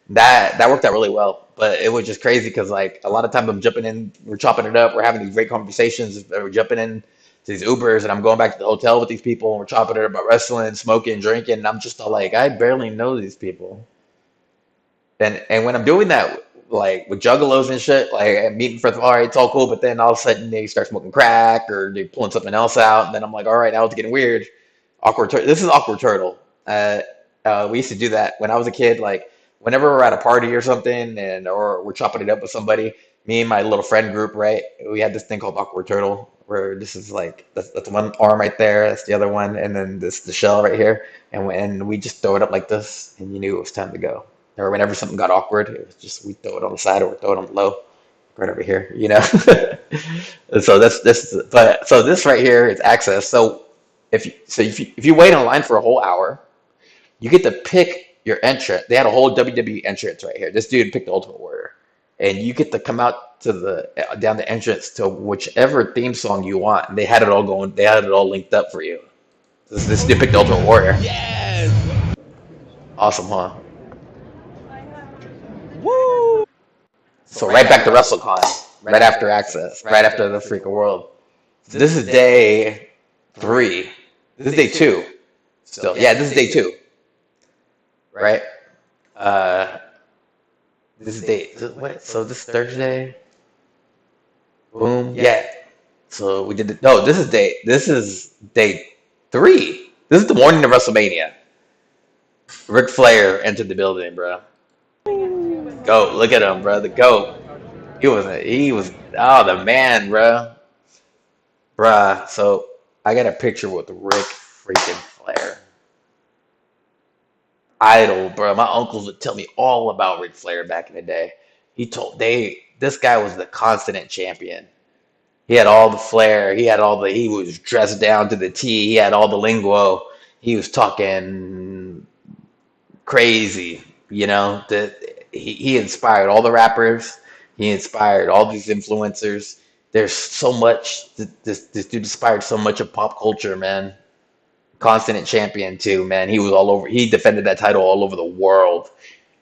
That worked out really well, but it was just crazy because like a lot of times I'm jumping in, we're chopping it up, we're having these great conversations, we're jumping in to these Ubers, and I'm going back to the hotel with these people, and we're chopping it up about wrestling, smoking, drinking, and I'm just all like, I barely know these people. And when I'm doing that, like with juggalos and shit, like I'm meeting for all right, it's all cool, but then all of a sudden they start smoking crack or they pulling something else out, and then I'm like, all right, now it's getting weird. This is awkward turtle. We used to do that when I was a kid. Like whenever we're at a party or something, and or we're chopping it up with somebody, me and my little friend group, right? We had this thing called awkward turtle, where this is like that's one arm right there, that's the other one, and then this the shell right here, and when we just throw it up like this, and you knew it was time to go. Or whenever something got awkward, it was just we throw it on the side or we throw it on the low, right over here, you know. And so that's this, but so this right here is access. So if you wait in line for a whole hour, you get to pick your entrant. They had a whole WWE entrance right here. This dude picked the Ultimate Warrior, and you get to come out to the down the entrance to whichever theme song you want. And they had it all going. They had it all linked up for you. This dude picked the Ultimate Warrior. Yes. Awesome, huh? Woo. So right back to WrestleCon, right after Access, right after the Freak of World. So this is day three. This is day two. Still, yeah, this is day two, right? Uh, this is day what? So this Thursday. Boom. Yeah. So we did the no. This is day three. This is the morning of WrestleMania. Ric Flair entered the building, bro. Go look at him, bro. The goat. He was oh the man, bro. Bruh, so I got a picture with Rick freaking Flair. Idol, bro. My uncles would tell me all about Ric Flair back in the day. This guy was the constant champion. He had all the flair. He was dressed down to the T. He had all the lingo. He was talking crazy, you know. He inspired all the rappers. He inspired all these influencers. There's so much. This dude inspired so much of pop culture, man. Constant champion too, man. He was all over. He defended that title all over the world.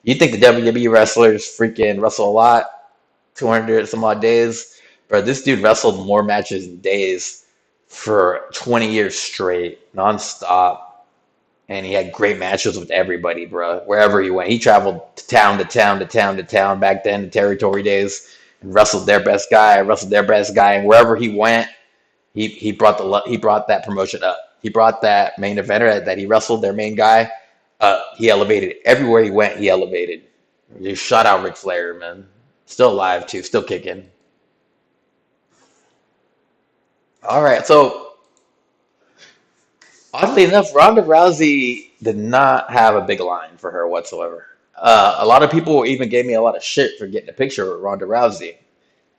You think the WWE wrestlers freaking wrestle a lot? 200 some odd days, bro. This dude wrestled more matches in days for 20 years straight, nonstop. And he had great matches with everybody, bro. Wherever he went, he traveled to town to town to town to town back then, the territory days, and wrestled their best guy, wrestled their best guy, and wherever he went, he brought that promotion up. He brought that main eventer that he wrestled, their main guy, up. He elevated everywhere he went. He elevated. Just shut out Ric Flair, man. Still alive too, still kicking. All right, so oddly enough, Ronda Rousey did not have a big line for her whatsoever. A lot of people even gave me a lot of shit for getting a picture with Ronda Rousey.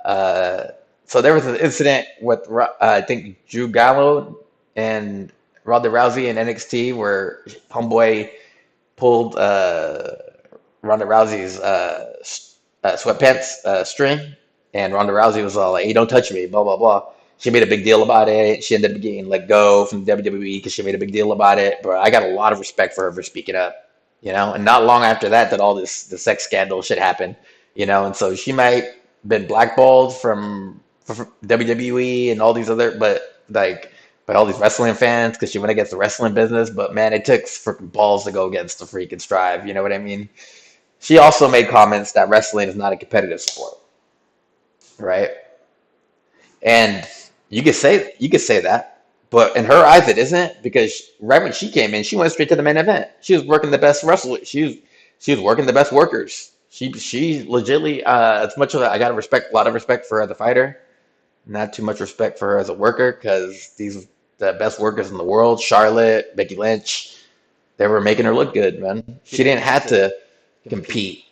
Uh, so there was an incident with I think Drew Gallo and Ronda Rousey in NXT where Homeboy pulled Ronda Rousey's sweatpants string, and Ronda Rousey was all like, "Hey, don't touch me," blah blah blah. She made a big deal about it. She ended up getting let go from WWE because she made a big deal about it. But I got a lot of respect for her for speaking up, you know. And not long after that, that all this the sex scandal shit happened, you know. And so she might been blackballed from WWE and all these other, but like, by all these wrestling fans because she went against the wrestling business. But man, it took freaking balls to go against the freaking Strive. You know what I mean? She also made comments that wrestling is not a competitive sport, right? And you could say that, but in her eyes, it isn't because right when she came in, she went straight to the main event. She was working the best wrestlers. She was working the best workers. She legitimately as much as I got a lot of respect for her as a fighter, not too much respect for her as a worker because these the best workers in the world, Charlotte, Becky Lynch, they were making her look good, man. She didn't have to compete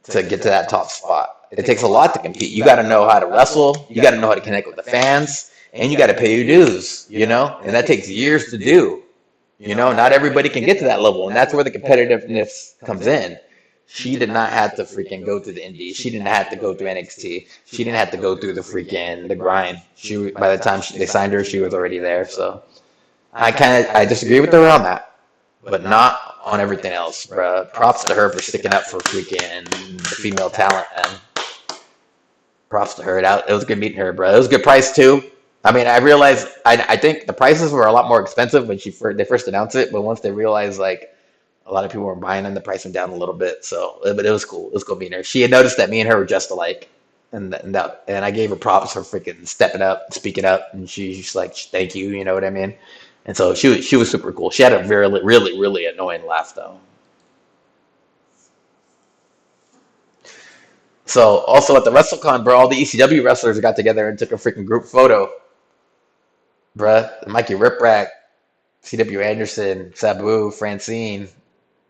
to get to that top spot. It takes a lot to compete. You got to know how to wrestle, you got to know how to connect with the fans, and you got to pay your dues, and that takes years to do. Not everybody can get to that level, and that's where the competitiveness comes in. She did not have to freaking go through the indies. She didn't have to go through NXT. She didn't have to go through the grind. By the time they signed her, she was already there. So I disagree with her on that, but not on everything else, bruh. Props to her for sticking up for freaking the female talent, and props to her. It was good meeting her, bruh. It was a good price too. I mean, I realized I think the prices were a lot more expensive when they first announced it, but once they realized like a lot of people were buying them, the price went down a little bit. So, but it was cool. It was cool meeting her. She had noticed that me and her were just alike, and I gave her props for freaking stepping up, speaking up, and she's like, "Thank you," you know what I mean? And so she was super cool. She had a very really really annoying laugh though. So also at the WrestleCon, bro, all the ECW wrestlers got together and took a freaking group photo, bruh. Mikey Riprack, CW Anderson, Sabu, Francine,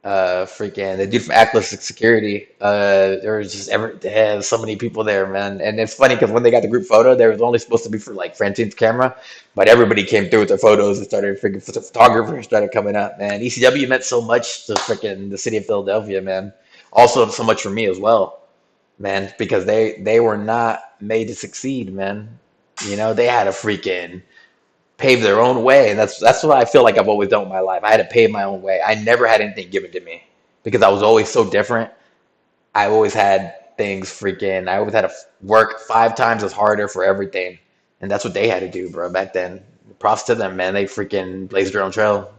freaking the dude from Atlas Security. There was just they had so many people there, man. And it's funny because when they got the group photo, there was only supposed to be for like Francine's camera, but everybody came through with their photos and started freaking photographers started coming up, man. ECW meant so much to freaking the city of Philadelphia, man. Also so much for me as well, man, because they were not made to succeed, man. They had to freaking pave their own way, and that's what I feel like I've always done with my life. I had to pave my own way. I never had anything given to me because I was always so different. I always had things freaking. I always had to work 5 times as harder for everything, and that's what they had to do, bro. Back then, props to them, man. They freaking blazed their own trail.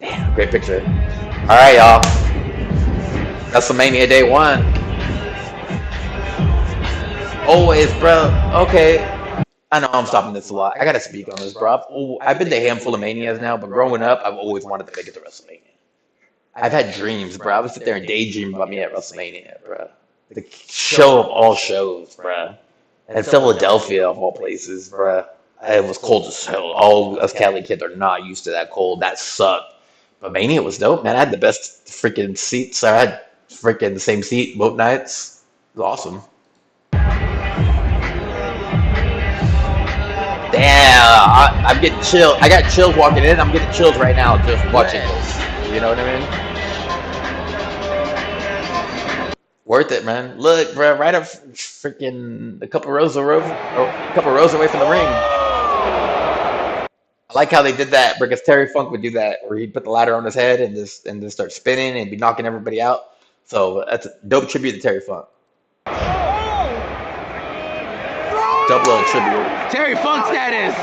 Damn, great picture. All right, y'all. WrestleMania Day 1. Always, bro. Okay. I know I'm stopping this a lot. I gotta speak on this, bro. I've been to a handful of manias now, but growing up, I've always wanted to make it to WrestleMania. I've had dreams, bro. I would sit there and daydream about me at WrestleMania, bro. The show of all shows, bro. And Philadelphia, of all places, bro. It was cold as hell. All us Cali kids are not used to that cold. That sucked. But Mania was dope, man. I had the best freaking seats. I had freaking the same seat both nights. It was awesome. Damn, I'm getting chilled. I got chills walking in. I'm getting chills right now just watching this. You know what I mean? Worth it, man. Look, bro, right up freaking a couple rows away from the ring. I like how they did that because Terry Funk would do that, where he'd put the ladder on his head and just start spinning and be knocking everybody out. So that's a dope tribute to Terry Funk. Dope little tribute. Terry Funk status.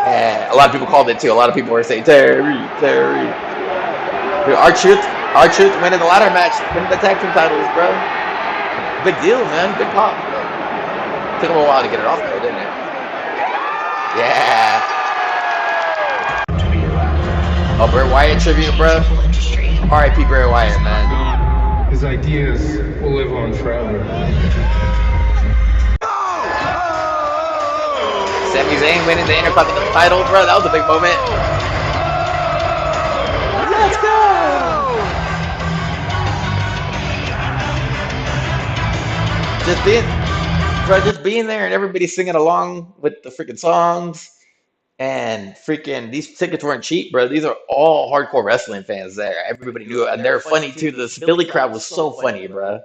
And a lot of people called it too. A lot of people were saying Terry. Dude, our truth winning the ladder match, winning the tag team titles, bro. Big deal, man. Big pop. Took him a while to get it off though, didn't it? Yeah. Oh, Bray Wyatt tribute, bro. R.I.P. Bray Wyatt, man. His ideas will live on forever. Sami Zayn winning the Intercontinental title, bro. That was a big moment. Let's go! Just being there and everybody singing along with the freaking songs. And freaking, these tickets weren't cheap, bro. These are all hardcore wrestling fans there. Everybody knew it. And they're funny too. The Philly crowd was so funny, bro.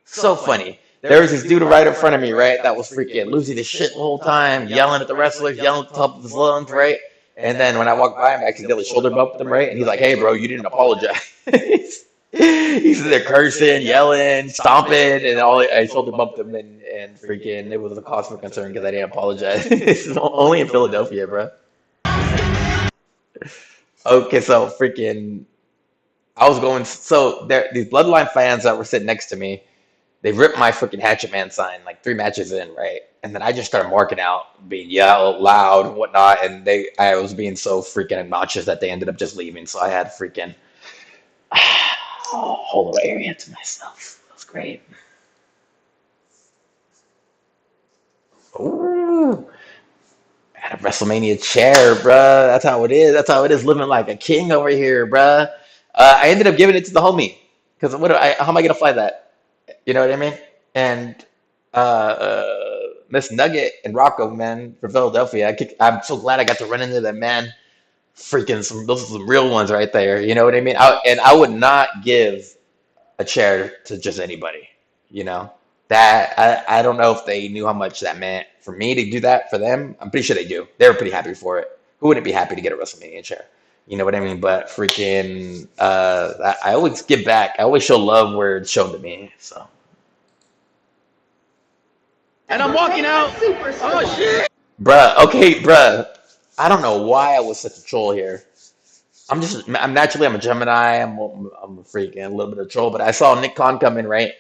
So funny. There was this dude right in front of me, right? That was freaking losing his shit the whole time, yelling at the wrestlers, yelling at the top of his lungs, right? And then when I walked by him, I accidentally shoulder bumped him, right? And he's like, "Hey, bro, you didn't apologize." He's there cursing, yelling, stomping, and all. I shoulder bumped him, and freaking, it was a cause for concern because I didn't apologize. It's only in Philadelphia, bro. Okay, so freaking. I was going so there these Bloodline fans that were sitting next to me, they ripped my freaking Hatchet Man sign like 3 matches in, right? And then I just started marking out, being yell loud and whatnot, and I was being so freaking obnoxious that they ended up just leaving. So I had freaking whole area to myself. It was great. Ooh, I had a WrestleMania chair, bruh. That's how it is. That's how it is living like a king over here, bruh. I ended up giving it to the homie because how am I gonna fly that? You know what I mean? And Miss Nugget and Rocco, man, from Philadelphia. I'm so glad I got to run into them, man. Freaking those are some real ones right there. You know what I mean? I would not give a chair to just anybody. You know that I don't know if they knew how much that meant for me to do that for them. I'm pretty sure they do. They were pretty happy for it. Who wouldn't be happy to get a WrestleMania chair? You know what I mean? But freaking, I always give back. I always show love where it's shown to me. So. And I'm walking out. Oh shit! Bruh, okay, bruh. I don't know why I was such a troll here. I'm a Gemini. I'm a freaking a little bit of a troll, but I saw Nick Khan come in, right?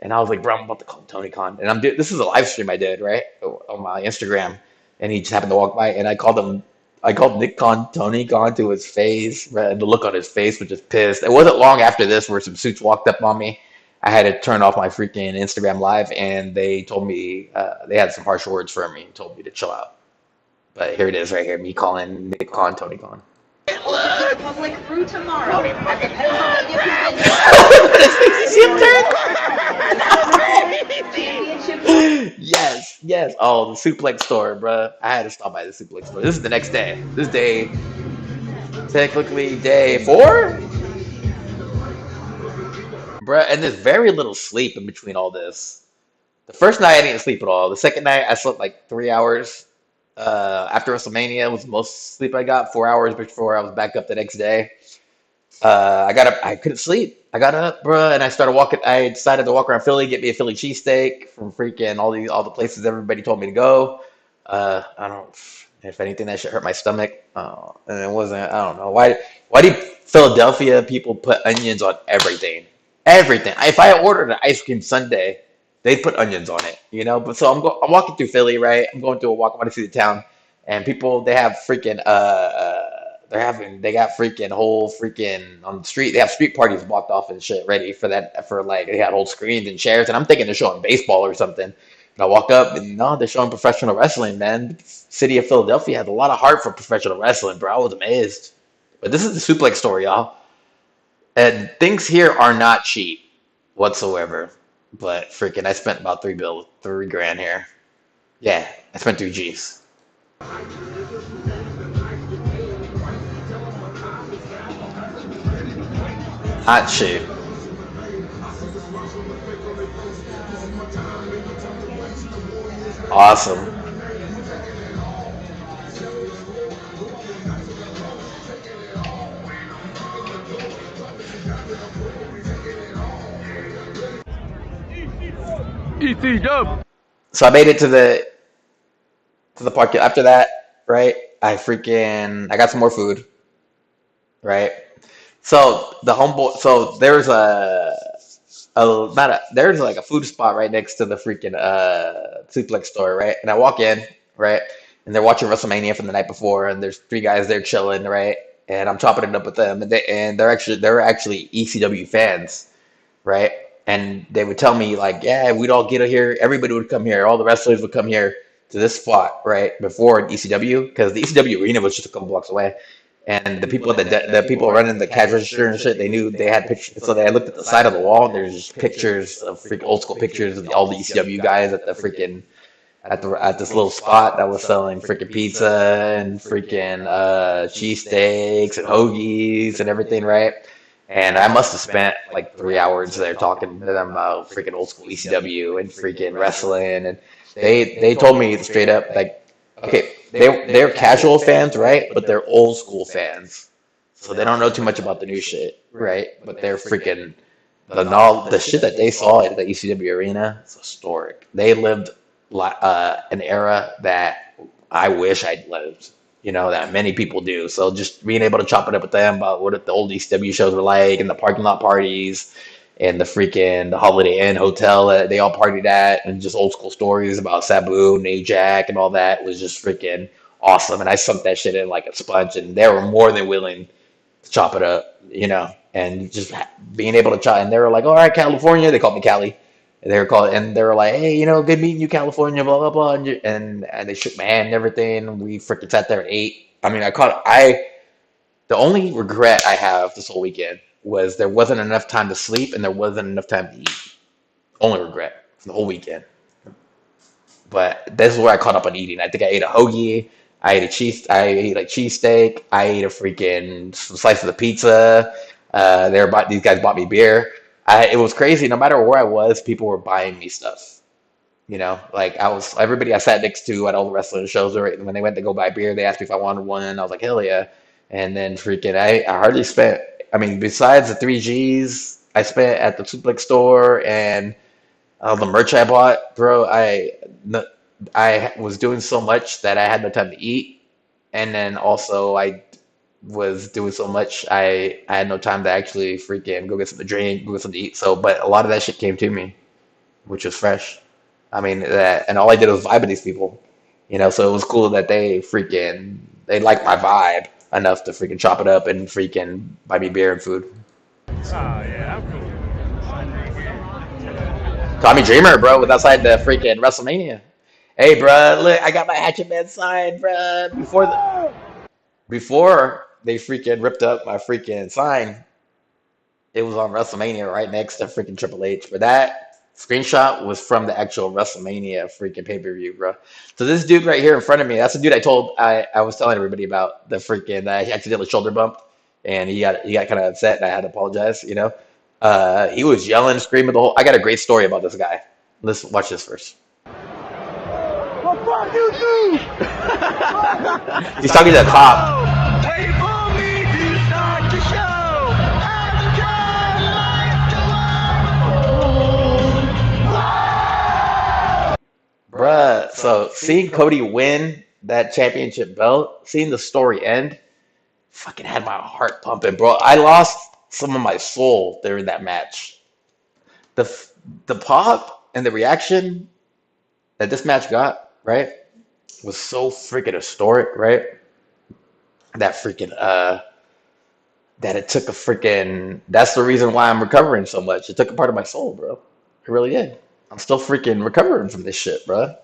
And I was like, bro, I'm about to call him Tony Khan. And this is a live stream I did, right? On my Instagram. And he just happened to walk by and I called Nick Khan Tony Khan to his face, right? And the look on his face was just pissed. It wasn't long after this where some suits walked up on me. I had to turn off my freaking Instagram live and they told me they had some harsh words for me and told me to chill out. But here it is right here, me calling Nick Khan Tony Khan. Public through tomorrow at the Championship. Yes, yes. Oh, the suplex store, bruh. I had to stop by the suplex store. This is the next day. This is technically day 4, bruh. And there's very little sleep in between all this. The first night I didn't sleep at all. The second night I slept like 3 hours. After WrestleMania was the most sleep I got. 4 hours before I was back up the next day. I got up. I couldn't sleep. I got up, bruh, and I started walking. I decided to walk around Philly, get me a Philly cheesesteak from freaking all the places everybody told me to go. I don't. If anything, that should hurt my stomach. And it wasn't. I don't know why. Why do Philadelphia people put onions on everything? Everything. If I ordered an ice cream sundae, they'd put onions on it. You know. But so I'm walking through Philly, right? I'm going through a walk. I want to see the town, and people they have freaking they got freaking whole freaking on the street. They have street parties blocked off and shit ready for that for like they had old screens and chairs. And I'm thinking they're showing baseball or something. And I walk up and no, they're showing professional wrestling, man. The city of Philadelphia has a lot of heart for professional wrestling, bro. I was amazed. But this is the suplex story, y'all. And things here are not cheap whatsoever. But freaking, I spent about 3 grand here. Yeah, I spent 3 G's. Hot cheap. Awesome. EC dub. So I made it to the park after that, right? I got some more food, right? So there's there's like a food spot right next to the freaking suplex store, right? And I walk in, right? And they're watching WrestleMania from the night before, and there's 3 guys there chilling, right? And I'm chopping it up with them, and they're actually ECW fans, right? And they would tell me like, yeah, we'd all get here. Everybody would come here. All the wrestlers would come here to this spot, right? Before ECW, because the ECW arena was just a couple blocks away. And the people running the cash register and shit, they knew they had pictures. So they looked at the side of the wall, and there's just pictures of freaking old school pictures of all the ECW guys at the freaking at this little spot that was selling freaking pizza and freaking cheesesteaks and hoagies and everything, right? And I must have spent like 3 hours there talking to them about freaking old school ECW and freaking wrestling. And they told me straight up like, okay, they're casual fans, right? But they're old school fans, so they don't know too much about the new shit, right? But they're freaking the shit that they saw at the ECW arena is historic. They lived an era that I wish I'd lived. that many people do. So just being able to chop it up with them about what the old ECW shows were like and the parking lot parties and the Holiday Inn hotel that they all partied at and just old school stories about Sabu and Ajak and all that was just freaking awesome. And I sunk that shit in like a sponge and they were more than willing to chop it up, and just being able to chop. And they were like, all right, California. They called me Cali. And they were like, hey, good meeting you, California, blah blah blah, and they shook my hand and everything. We freaking sat there and ate. I mean, the only regret I have this whole weekend was there wasn't enough time to sleep and there wasn't enough time to eat. Only regret for the whole weekend. But this is where I caught up on eating. I think I ate a hoagie. I ate like cheesesteak. I ate a freaking slice of the pizza. These guys bought me beer. It was crazy. No matter where I was, people were buying me stuff. Like everybody I sat next to at all the wrestling shows, when they went to go buy beer, they asked me if I wanted one. I was like, hell yeah. And then freaking, I hardly spent, I mean, besides the 3Gs I spent at the Suplex store and the merch I bought, bro, I was doing so much that I had no time to eat. And then also I was doing so much, I had no time to actually freaking go get something to drink, go get something to eat. So, but a lot of that shit came to me, which was fresh. I mean, and all I did was vibe with these people, so it was cool that they liked my vibe enough to freaking chop it up and freaking buy me beer and food. Tommy Dreamer, bro, was outside the freaking WrestleMania. Hey, bro, look, I got my Hatchet Man sign, bro. Before they freaking ripped up my freaking sign, it was on WrestleMania right next to freaking Triple H. But that screenshot was from the actual WrestleMania freaking pay-per-view, bro. So this dude right here in front of me, that's the dude I was telling everybody about the freaking I accidentally shoulder bumped, and he got kind of upset, and I had to apologize. He was yelling, screaming the whole. I got a great story about this guy. Let's watch this first. What the fuck you do? He's talking to the cop. Wait for me to start the show. Bruh, so seeing Cody win that championship belt, seeing the story end, fucking had my heart pumping, bro. I lost some of my soul during that match. The the pop and the reaction that this match got, right, was so freaking historic, right? That freaking that it took a freaking. That's the reason why I'm recovering so much. It took a part of my soul, bro. It really did. I'm still freaking recovering from this shit, bro.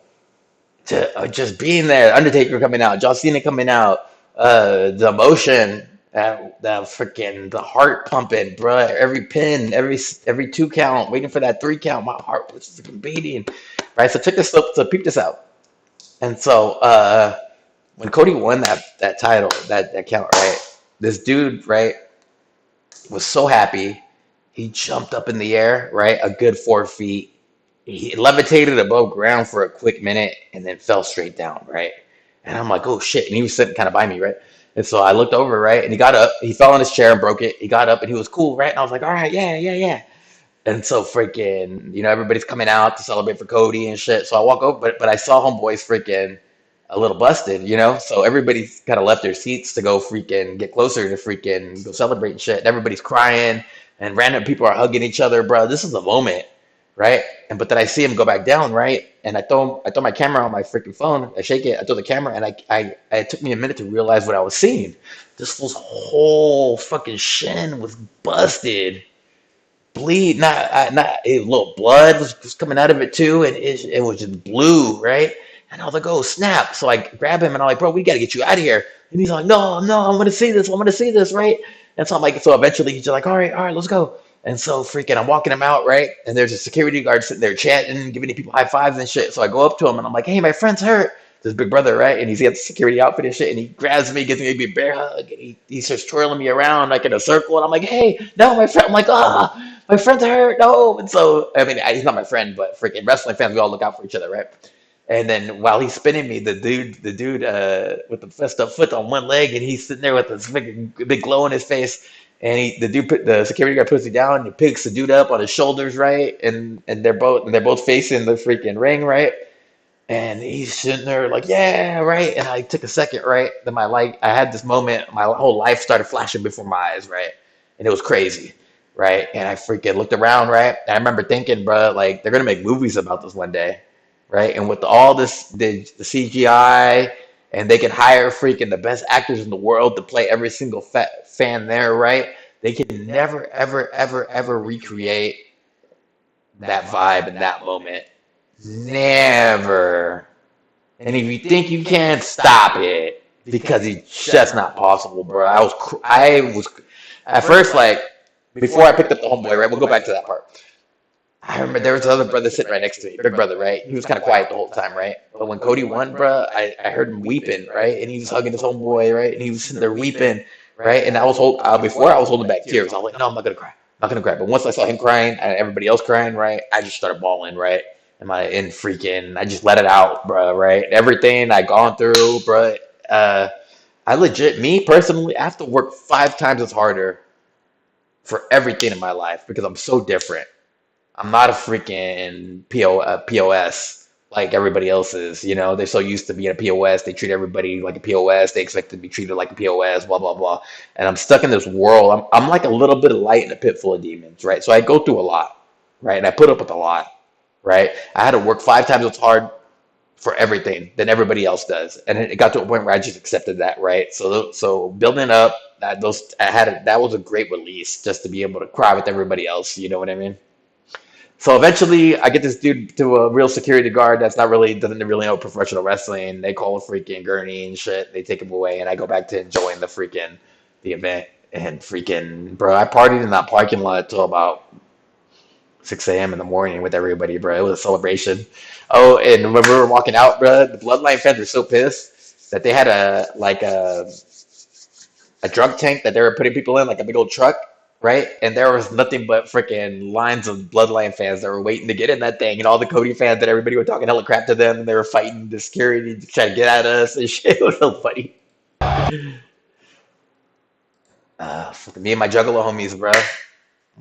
Just being there, Undertaker coming out, John Cena coming out, the emotion, the heart pumping, bro. Every pin, every 2 count, waiting for that 3 count. My heart was freaking beating, right? So check this out. So peep this out. And so when Cody won that title, that count, right? This dude, right, was so happy. He jumped up in the air, right, a good 4 feet. He levitated above ground for a quick minute and then fell straight down, right? And I'm like, oh shit. And he was sitting kind of by me, right? And so I looked over, right? And he got up. He fell on his chair and broke it. He got up and he was cool, right? And I was like, all right, yeah, yeah, yeah. And so freaking, everybody's coming out to celebrate for Cody and shit. So I walk over, but I saw homeboys freaking a little busted, So everybody kind of left their seats to go freaking get closer to freaking go celebrate and shit. And everybody's crying and random people are hugging each other, bro. This is the moment, right? But then I see him go back down, right? And I throw my camera on my freaking phone. I shake it. I throw the camera, and it took me a minute to realize what I was seeing. This fool's whole fucking shin was busted, bleed. Not a little blood was coming out of it too, and it was just blue, right? And I was like, oh snap! So I grab him, and I'm like, bro, we got to get you out of here. And he's like, no, no, I want to see this. I want to see this, right? And so I'm like, so eventually he's just like, all right, let's go. And so freaking, I'm walking him out, right? And there's a security guard sitting there chatting, giving people high fives and shit. So I go up to him and I'm like, hey, my friend's hurt. This big brother, right? And he's got the security outfit and shit. And he grabs me, gives me a big bear hug. And he starts twirling me around like in a circle. And I'm like, hey, no, my friend. I'm like, my friend's hurt. No. And so, I mean, he's not my friend, but freaking wrestling fans, we all look out for each other, right? And then while he's spinning me, the dude with the messed up foot on one leg, and he's sitting there with this big glow on his face. And the security guard puts me down, and he picks the dude up on his shoulders, right? And they're both facing the freaking ring, right? And he's sitting there like, yeah, right. And I took a second, right? Then I had this moment, my whole life started flashing before my eyes, right? And it was crazy, right? And I freaking looked around, right? And I remember thinking, bro, like they're gonna make movies about this one day, right? And with all this, the CGI, and they can hire freaking the best actors in the world to play every single fan there, right? They can never, ever, ever, ever recreate that vibe in that moment. Never. And if you think you can, stop it because it's just not possible, bro. I was at first like before I picked up the homeboy, right? We'll go back to that part. I remember there was another brother sitting right next to me, big brother, right? He was kind of quiet the whole time, right? But when Cody won, bro, I heard him weeping, right? And he was hugging his homeboy, right? And he was sitting there weeping, right? And before I was holding back tears. I was like, no, I'm not gonna cry, I'm not gonna cry. But once I saw him crying and everybody else crying, right, I just started bawling, right? And freaking, I just let it out, bro, right? Everything I gone through, bro. Uh, I legit, me personally, I have to work 5 times as harder for everything in my life because I'm so different. I'm not a freaking POS like everybody else is. You know, they're so used to being a POS. They treat everybody like a POS. They expect to be treated like a POS, blah, blah, blah. And I'm stuck in this world. I'm like a little bit of light in a pit full of demons, right? So I go through a lot, right? And I put up with a lot, right? I had to work 5 times as hard for everything than everybody else does. And it got to a point where I just accepted that, right? So building up that was a great release just to be able to cry with everybody else. You know what I mean? So eventually, I get this dude to a real security guard doesn't really know professional wrestling. They call a freaking gurney and shit. They take him away, and I go back to enjoying the event. And freaking, bro, I partied in that parking lot till about 6 a.m. in the morning with everybody, bro. It was a celebration. Oh, and when we were walking out, bro, the Bloodline fans were so pissed that they had a drug tank that they were putting people in, like a big old truck, right? And there was nothing but freaking lines of Bloodline fans that were waiting to get in that thing, and all the Cody fans that everybody were talking hella crap to them, and they were fighting the security to try to get at us and shit. It was so funny. Me and my Juggalo homies, bro.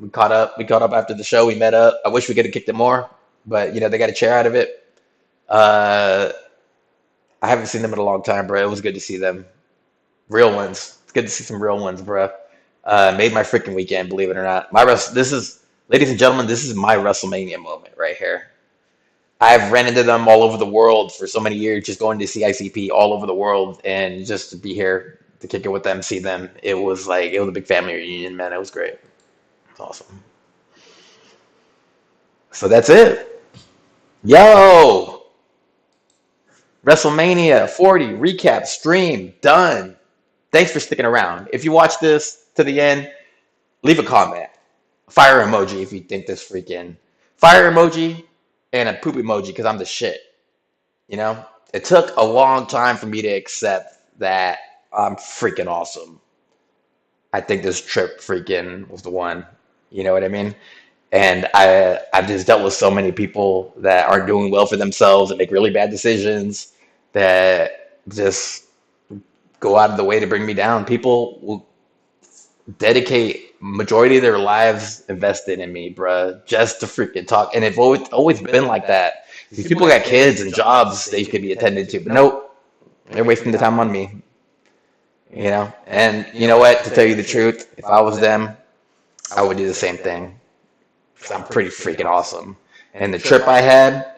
We caught up. We caught up after the show. We met up. I wish we could have kicked it more, but you know they got a chair out of it. Uh, I haven't seen them in a long time, bro. It was good to see them. Real ones. It's good to see some real ones, bro. Made my freaking weekend, believe it or not. This is, ladies and gentlemen, this is my WrestleMania moment right here. I've ran into them all over the world for so many years, just going to CICP all over the world, and just to be here to kick it with them, see them. It was a big family reunion, man. It was great. It's awesome. So that's it. Yo, WrestleMania 40 recap stream done. Thanks for sticking around. If you watch this to the end, leave a comment. Fire emoji if you think this freaking fire emoji and a poop emoji because I'm the shit. You know, it took a long time for me to accept that I'm freaking awesome. I think this trip freaking was the one. You know what I mean? And I've just dealt with so many people that aren't doing well for themselves and make really bad decisions that just go out of the way to bring me down. People will dedicate majority of their lives invested in me, bruh, just to freaking talk. And it's always been like that. These people got kids and jobs they could be attended to, but nope, they're wasting the time on me. You know, and you know what? To tell you the truth, if I was them, I would do the same thing. 'Cause I'm pretty freaking awesome. And the trip I had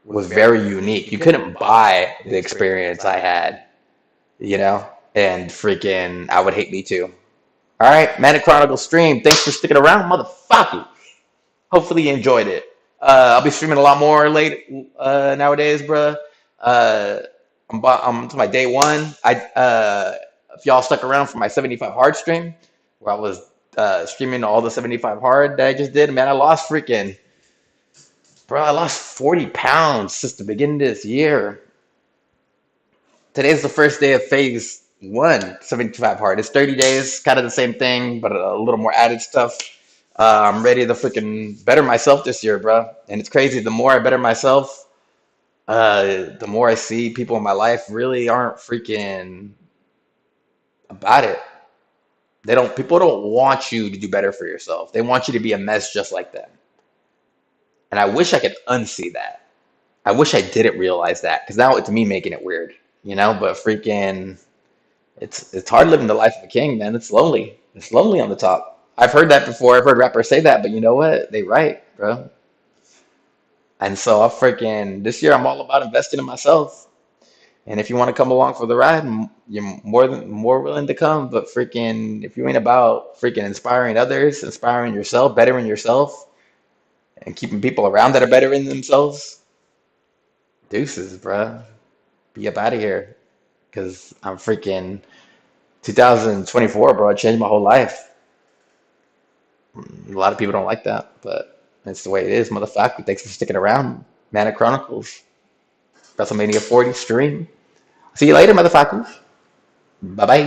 was very unique. You couldn't buy the experience I had, you know, and freaking, I would hate me too. All right, MaNiC Chronicles stream. Thanks for sticking around, motherfucker. Hopefully you enjoyed it. I'll be streaming a lot more late nowadays, bruh. Uh, I'm to my day one. If y'all stuck around for my 75 hard stream, where I was streaming all the 75 hard that I just did, man, I lost 40 pounds since the beginning of this year. Today's the first day of phase one, 75 hard. It's 30 days, kind of the same thing, but a little more added stuff. I'm ready to freaking better myself this year, bro. And it's crazy. The more I better myself, the more I see people in my life really aren't freaking about it. People don't want you to do better for yourself. They want you to be a mess just like them. And I wish I could unsee that. I wish I didn't realize that because now it's me making it weird, you know. But freaking, it's hard living the life of a king, man. It's lonely. It's lonely on the top. I've heard that before. I've heard rappers say that, but you know what? They right, bro. And so I freaking this year I'm all about investing in myself. And if you want to come along for the ride, you're more willing to come. But freaking, if you ain't about freaking inspiring others, inspiring yourself, bettering yourself, and keeping people around that are bettering themselves, deuces, bruh. Be up out of here. Because I'm freaking 2024, bro. It changed my whole life. A lot of people don't like that, but that's the way it is, motherfucker. Thanks for sticking around. MaNiC Chronicles, WrestleMania 40 stream. See you later, motherfuckers. Bye bye.